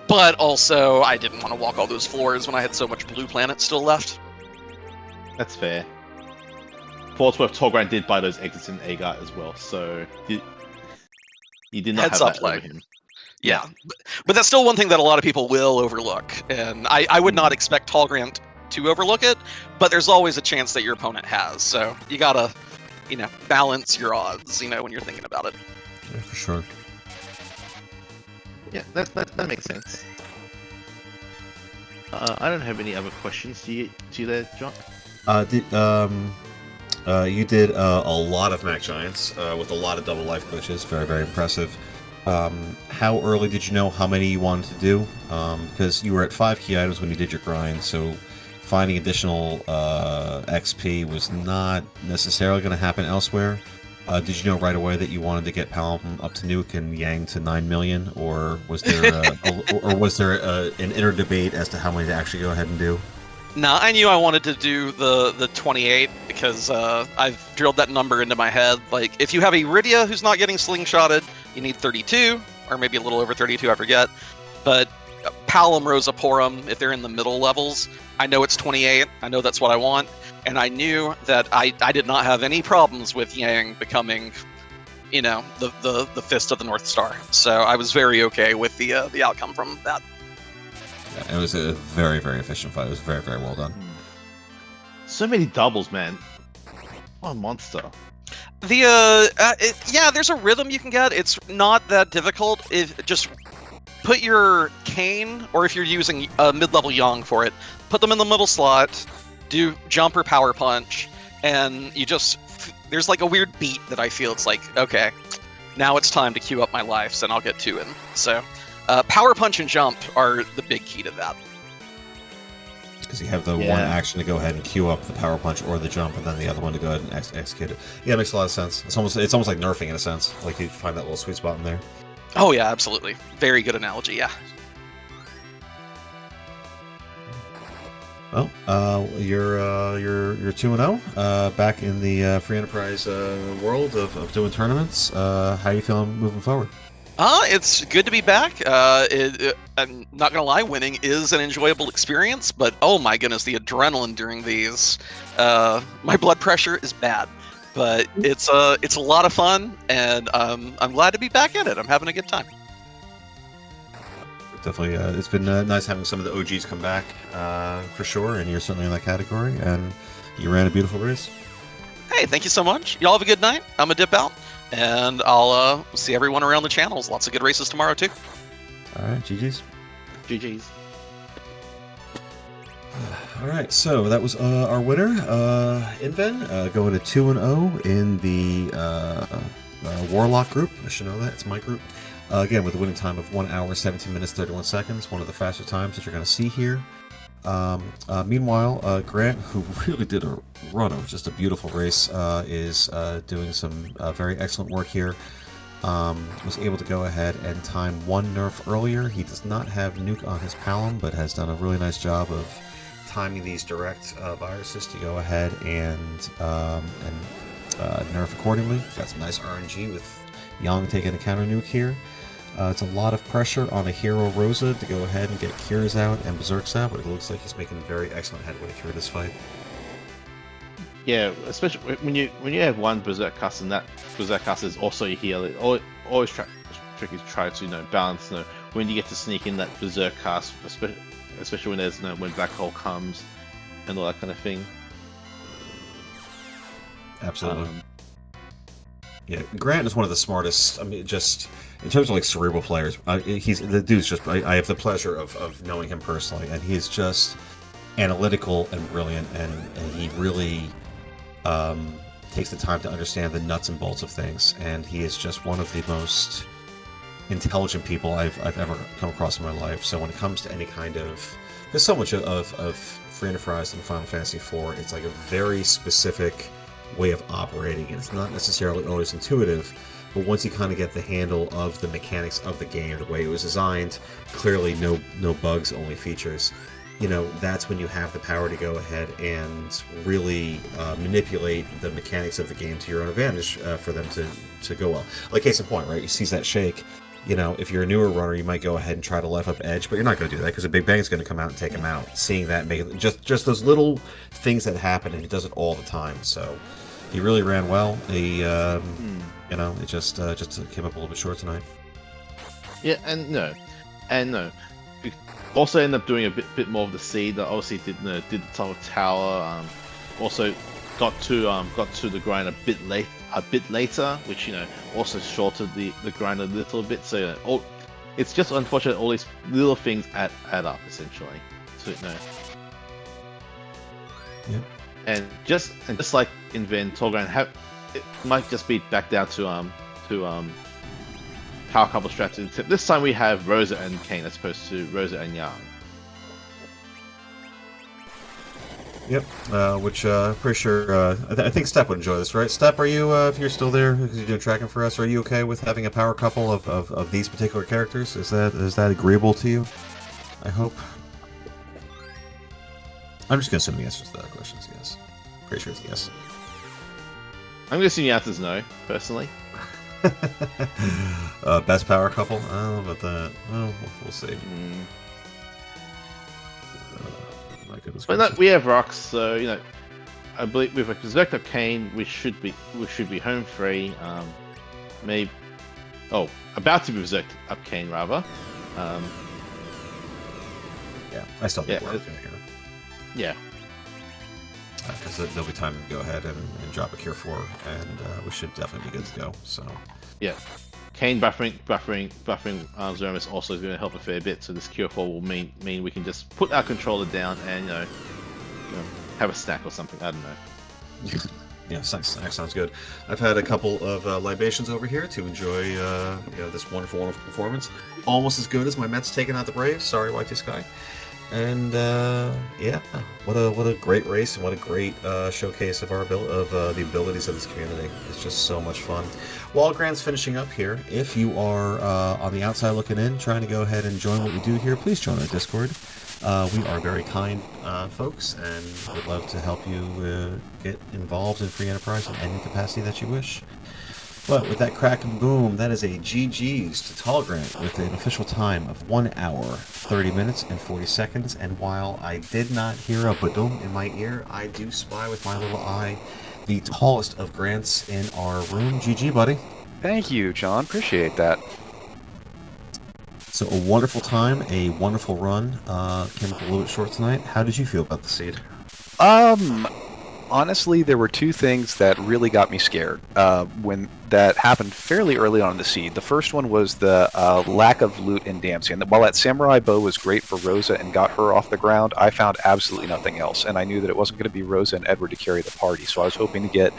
But also, I didn't want to walk all those floors when I had so much blue planet still left. That's fair. For what's worth, tallgrant did buy those exits in Agar as well, so you did not Heads have up that play. over him. Yeah, but that's still one thing that a lot of people will overlook, and I would not expect Tallgrant to overlook it, but there's always a chance that your opponent has, so you gotta, balance your odds, when you're thinking about it. Yeah, for sure. Yeah, that makes sense. I don't have any other questions. Do you there, John? You did a lot of Mac Giants with a lot of double life glitches. Very, very impressive. How early did you know how many you wanted to do? Because you were at 5 key items when you did your grind, so finding additional XP was not necessarily going to happen elsewhere. Did you know right away that you wanted to get Palom up to Nuke and Yang to 9 million, or was there an inner debate as to how many to actually go ahead and do? Nah, I knew I wanted to do the 28 because I've drilled that number into my head. Like, if you have a Iridia who's not getting slingshotted, you need 32, or maybe a little over 32, I forget. But Palom, Rosa, Porum, if they're in the middle levels, I know it's 28. I know that's what I want. And I knew that I did not have any problems with Yang becoming, the Fist of the North Star. So I was very okay with the outcome from that. Yeah, it was a very, very efficient fight. It was very, very well done. So many doubles, man. What a monster. There's a rhythm you can get. It's not that difficult. put your Kane, or if you're using a mid-level Young for it, put them in the middle slot, do jump or power punch, and you just there's like a weird beat that I feel it's like, okay, now it's time to queue up my lives and I'll get 2 in. So power punch and jump are the big key to that. Because you have the one action to go ahead and queue up the power punch or the jump, and then the other one to go ahead and execute it. Yeah, it makes a lot of sense. It's almost like nerfing in a sense. Like you find that little sweet spot in there. Oh yeah, absolutely. Very good analogy. Yeah. Well, you're 2-0, back in the free enterprise world of doing tournaments. How are you feeling moving forward? It's good to be back. I'm not gonna lie, winning is an enjoyable experience, but oh my goodness, the adrenaline during these. My blood pressure is bad, but it's a lot of fun, and I'm glad to be back in it. I'm having a good time. Definitely, it's been nice having some of the OGs come back, for sure, and you're certainly in that category, and you ran a beautiful race. Hey, thank you so much. Y'all have a good night. I'm gonna dip out, and I'll see everyone around the channels. Lots of good races tomorrow, too. All right, GG's. GG's. All right, so that was our winner, Inven, going to 2-0 in the Warlock Group. I should know that. It's my group. Again, with a winning time of 1 hour, 17 minutes, 31 seconds. One of the faster times that you're going to see here. Meanwhile, Grant, who really did a run of just a beautiful race, is doing some very excellent work here. Was able to go ahead and time 1 nerf earlier. He does not have nuke on his Palom, but has done a really nice job of timing these direct viruses to go ahead and nerf accordingly. Got some nice RNG with Yang taking a counter nuke here. It's a lot of pressure on a hero Rosa to go ahead and get Cures out and Berserks out, but it looks like he's making very excellent headway through this fight. Yeah, especially when you have one Berserk cast and that Berserk cast is also your heal. It always tricky to try to balance. When you get to sneak in that Berserk cast, especially when there's when Black Hole comes and all that kind of thing. Absolutely. Yeah, Grant is one of the smartest. I mean, just in terms of like cerebral players, he's the dude's just. I have the pleasure of knowing him personally, and he's just analytical and brilliant, and he really takes the time to understand the nuts and bolts of things. And he is just one of the most intelligent people I've ever come across in my life. So when it comes to any kind of, there's so much of Free Enterprise and Final Fantasy IV. It's like a very specific way of operating, and it's not necessarily always intuitive, but once you kind of get the handle of the mechanics of the game, the way it was designed, clearly no bugs, only features, that's when you have the power to go ahead and really manipulate the mechanics of the game to your own advantage, for them to go well. Like case in point, right? You seize that shake. If you're a newer runner, you might go ahead and try to left up edge, but you're not going to do that because a Big Bang is going to come out and take him out. Seeing that, make it, just those little things that happen, and he does it all the time. So he really ran well. He, it just came up a little bit short tonight. Yeah, and no. We also ended up doing a bit more of the seed. Obviously, did the top tower. Also got to the grind a bit later, which also shortened the grind a little bit. So it's just unfortunate all these little things add up essentially. So Yeah. And just like Inven, tallgrant, it might just be back down to power couple strategy. Except this time we have Rosa and Kane as opposed to Rosa and Yang. Yep, which pretty sure I think Step would enjoy this, right? Step, are you if you're still there because you're doing tracking for us? Are you okay with having a power couple of these particular characters? Is that agreeable to you? I hope. I'm just gonna assume the answers to that question is yes. Pretty sure it's yes. I'm gonna assume the answer is no, personally. Best power couple? I don't know about that. Well, we'll see. My goodness. But no, we have rocks, so I believe with a Berserk of Kane, we should be home free. Maybe, about to be Berserk up Kane rather. Yeah, I still think we're okay here. Yeah. Because there'll be time to go ahead and drop a Cure 4, and we should definitely be good to go. So yeah. Kane buffering Zemus also is going to help a fair bit. So this Cure 4 will mean we can just put our controller down and have a snack or something. I don't know. Yeah, snack sounds good. I've had a couple of libations over here to enjoy this wonderful performance. Almost as good as my Mets taking out the Braves. Sorry, YT Sky. And what a great race and what a great showcase of the abilities of this community. It's just so much fun. While Grant's finishing up here, if you are on the outside looking in, trying to go ahead and join what we do here, please join our Discord. We are very kind folks, and would love to help you get involved in free enterprise in any capacity that you wish. But with that crack and boom, that is a GG's to tallgrant with an official time of 1 hour, 30 minutes, and 40 seconds. And while I did not hear a badoom in my ear, I do spy with my little eye the tallest of grants in our room. GG, buddy. Thank you, John. Appreciate that. So a wonderful time, a wonderful run. Came up a little bit short tonight. How did you feel about the seed? Honestly, there were two things that really got me scared when that happened fairly early on in the seed. The first one was the lack of loot in Damsian. While that samurai bow was great for Rosa and got her off the ground, I found absolutely nothing else, and I knew that it wasn't going to be Rosa and Edward to carry the party, so I was hoping to get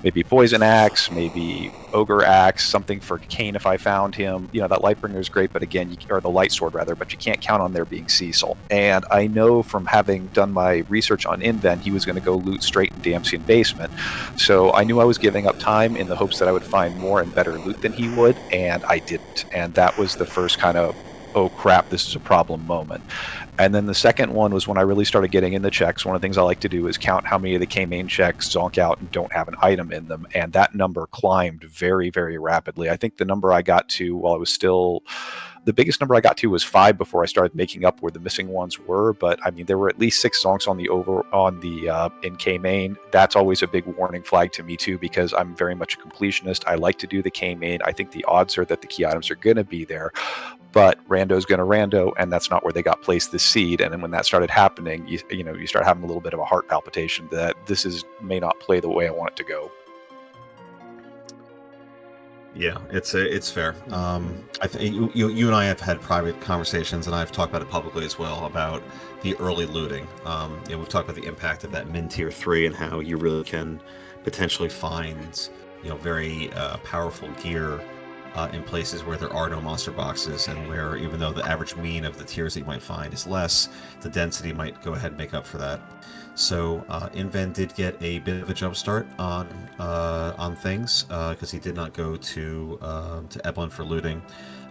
maybe Poison Axe, maybe Ogre Axe, something for Kane if I found him. That Lightbringer is great, but again, or the Light Sword rather, but you can't count on there being Cecil. And I know from having done my research on Inven, he was going to go loot straight in Damsian Basement. So I knew I was giving up time in the hopes that I would find more and better loot than he would, and I didn't. And that was the first kind of, oh crap, this is a problem moment. And then the second one was when I really started getting in the checks. One of the things I like to do is count how many of the K-main checks zonk out and don't have an item in them. And that number climbed very, very rapidly. I think the number I got to the biggest number I got to was 5 before I started making up where the missing ones were. But I mean, there were at least 6 zonks in K-main. That's always a big warning flag to me too, because I'm very much a completionist. I like to do the K-main. I think the odds are that the key items are going to be there. But rando's going to rando, and that's not where they got placed this seed. And then when that started happening, you start having a little bit of a heart palpitation that may not play the way I want it to go. Yeah, it's fair. I think you and I have had private conversations, and I've talked about it publicly as well about the early looting. We've talked about the impact of that min tier 3 and how you really can potentially find very powerful gear in places where there are no monster boxes, and where even though the average mean of the tiers that you might find is less, the density might go ahead and make up for that. So Inven did get a bit of a jump start on things because he did not go to Eblin for looting,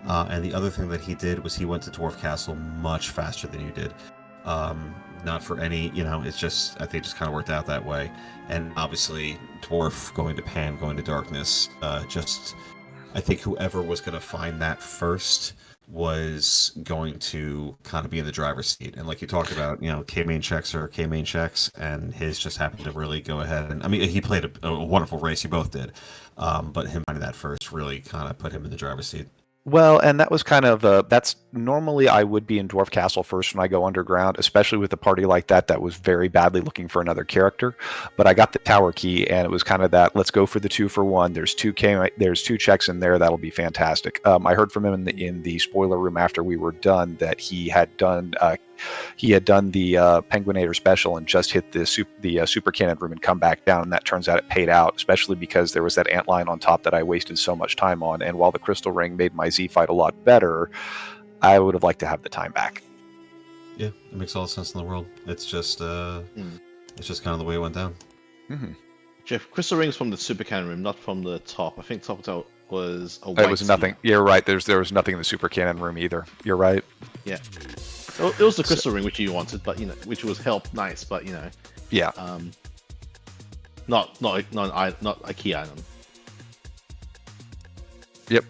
and the other thing that he did was he went to Dwarf Castle much faster than you did. Not for any, it's just, I think it just kind of worked out that way. And obviously Dwarf going to Pan, going to Darkness, I think whoever was going to find that first was going to kind of be in the driver's seat. And like you talked about, K-main checks are K-main checks, and his just happened to really go ahead. And I mean, he played a wonderful race. You both did. But him finding that first really kind of put him in the driver's seat. Well, and that was kind of that's normally I would be in Dwarf Castle first when I go underground, especially with a party like that was very badly looking for another character. But I got the tower key, and it was kind of that, let's go for the 2 for 1. There's 2 checks in there, that'll be fantastic. I heard from him in the spoiler room after we were done that he had done the Penguinator special and just hit the super cannon room and come back down, and that turns out it paid out, especially because there was that Antlion on top that I wasted so much time on. And while the Crystal Ring made my Z fight a lot better, I would have liked to have the time back. Yeah, it makes all the sense in the world. It's just it's just kind of the way it went down. Mm-hmm. Jeff, Crystal Ring's from the super cannon room, not from the top. I think top was a white. There was nothing. You're right. There was nothing in the super cannon room either. You're right. Yeah. It was the Crystal Ring which you wanted, but which was help nice, but yeah, not a key item. Yep.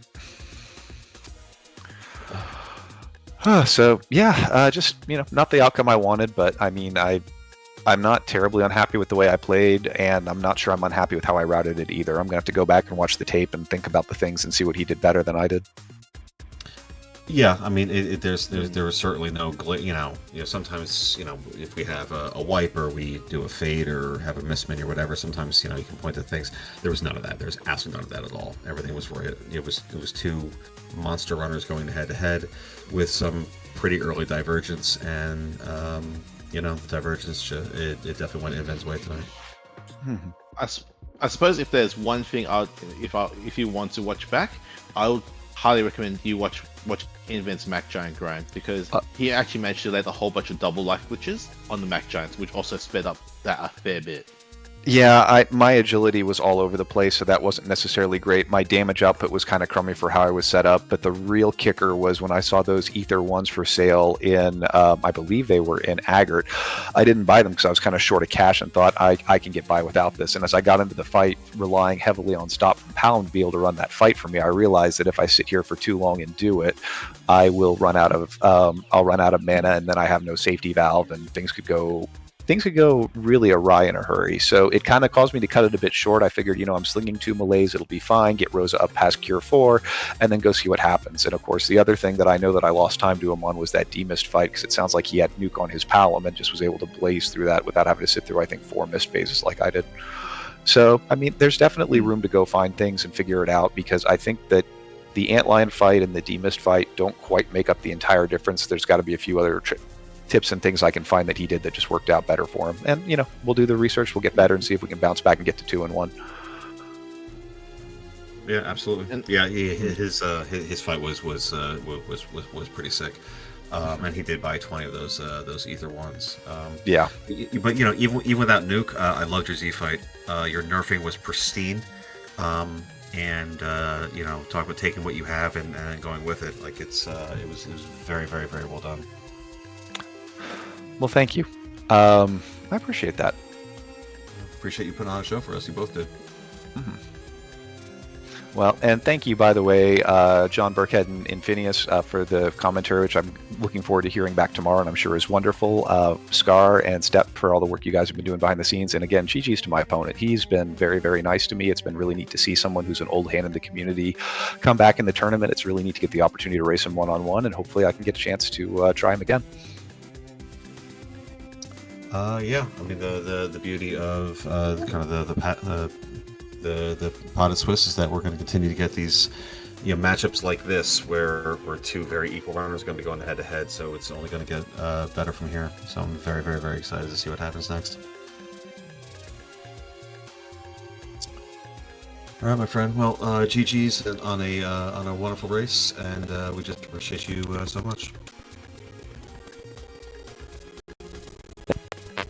So yeah, just not the outcome I wanted, but I mean, I'm not terribly unhappy with the way I played, and I'm not sure I'm unhappy with how I routed it either. I'm gonna have to go back and watch the tape and think about the things and see what he did better than I did. Yeah, I mean, there was certainly no sometimes if we have a wipe or we do a fade or have a mismin or whatever, sometimes you can point to things. There was none of that. There was absolutely none of that at all. Everything was right. It was two monster runners going head to head with some pretty early divergence, and the divergence it definitely went Inven's way tonight. I suppose if there's one thing if you want to watch back, I would highly recommend you watch Inven's Mac Giant grind, because he actually managed to let a whole bunch of double life glitches on the Mac Giants, which also sped up that a fair bit. Yeah, my agility was all over the place, so that wasn't necessarily great. My damage output was kind of crummy for how I was set up, but the real kicker was when I saw those Ether ones for sale in, I believe they were in Agert. I didn't buy them because I was kind of short of cash and thought I can get by without this. And as I got into the fight, relying heavily on Stop from Pound to be able to run that fight for me, I realized that if I sit here for too long and do it, I will run out of mana, and then I have no safety valve, and things could go really awry in a hurry. So it kind of caused me to cut it a bit short. I figured, I'm slinging 2 melees, it'll be fine, get Rosa up past Cure 4, and then go see what happens. And of course, the other thing that I know that I lost time to him on was that demist fight, because it sounds like he had Nuke on his Palom and just was able to blaze through that without having to sit through, I think, 4 mist phases like I did. So, I mean, there's definitely room to go find things and figure it out, because I think that the Antlion fight and the demist fight don't quite make up the entire difference. There's got to be a few other tips and things I can find that he did that just worked out better for him. And, we'll do the research, we'll get better and see if we can bounce back and get to 2 and 1. Yeah, absolutely. And yeah, his fight was pretty sick. And he did buy 20 of those Ether ones. Yeah. But even without Nuke, I loved your Z fight. Your nerfing was pristine. And talk about taking what you have and going with it. Like it was very, very, very well done. Well, thank you. I appreciate that. Appreciate you putting on a show for us. You both did. Mm-hmm. Well, and thank you, by the way, John Burkhead and Infinius, for the commentary, which I'm looking forward to hearing back tomorrow, and I'm sure is wonderful. Scar and Step for all the work you guys have been doing behind the scenes. And again, GG's to my opponent. He's been very, very nice to me. It's been really neat to see someone who's an old hand in the community come back in the tournament. It's really neat to get the opportunity to race him one-on-one, and hopefully I can get a chance to try him again. Yeah, I mean the beauty of the potted Swiss is that we're going to continue to get these matchups like this where 2 very equal runners are going to be going head to head. So it's only going to get better from here. So I'm very, very, very excited to see what happens next. All right, my friend. Well, GG's on a wonderful race, and we just appreciate you so much.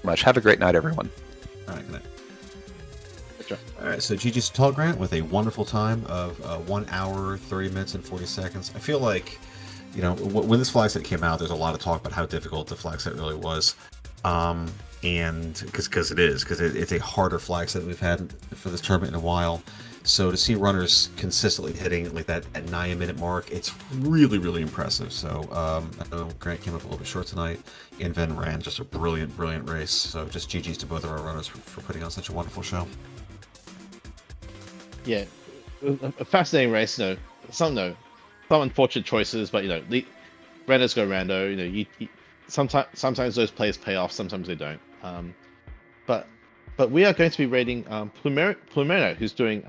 Much. Have a great night, everyone. All right, good night. All right, so GG's tallgrant with a wonderful time of 1 hour, 30 minutes, and 40 seconds. I feel like, when this flag set came out, there's a lot of talk about how difficult the flag set really was. And because it's a harder flag set we've had for this tournament in a while. So to see runners consistently hitting like that at 9-minute mark, it's really, really impressive. So I know Grant came up a little bit short tonight. Inven ran just a brilliant, brilliant race. So just GG's to both of our runners for putting on such a wonderful show. Yeah, a fascinating race. Some unfortunate choices, but the randos go rando. Sometimes those plays pay off, sometimes they don't. But we are going to be rating Plumero, who's doing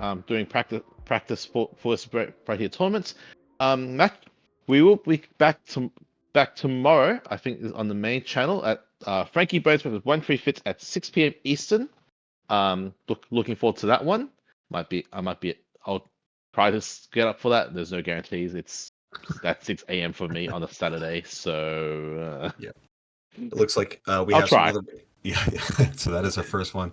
practice for this right here tournaments. We will be back tomorrow. I think is on the main channel at Frankie Bones with 1-3 fits at 6 p.m. Eastern. Looking forward to that one. I'll try to get up for that. There's no guarantees. It's at 6 a.m. for me on a Saturday. So yeah, it looks like we I'll have try. some other. Yeah. So that is our first one.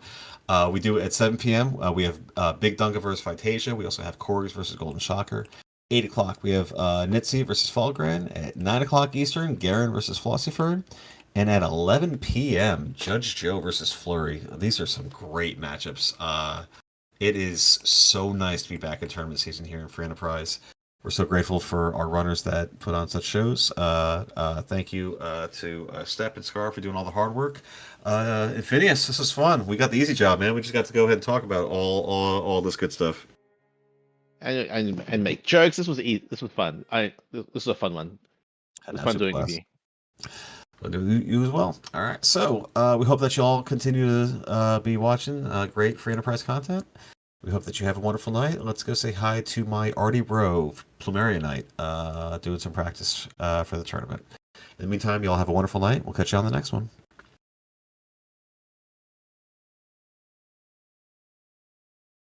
We do it at 7 p.m. We have Big Dunga versus Vitasia. We also have Corgis versus Golden Shocker. 8 o'clock, we have Nitsi versus Fallgren. At 9 o'clock Eastern, Garen versus Flossifern. And at 11 p.m., Judge Joe versus Flurry. These are some great matchups. It is so nice to be back in tournament season here in Free Enterprise. We're so grateful for our runners that put on such shows. Thank you to Step and Scar for doing all the hard work. And Phineas, this is fun. We got the easy job, man. We just got to go ahead and talk about all this good stuff. and make jokes. This was fun. This was a fun one. It was fun doing with you. We'll do you as well. All right. So we hope that you all continue to be watching great free enterprise content. We hope that you have a wonderful night. Let's go say hi to my arty bro, Plumeria Knight, doing some practice for the tournament. In the meantime, you all have a wonderful night. We'll catch you on the next one.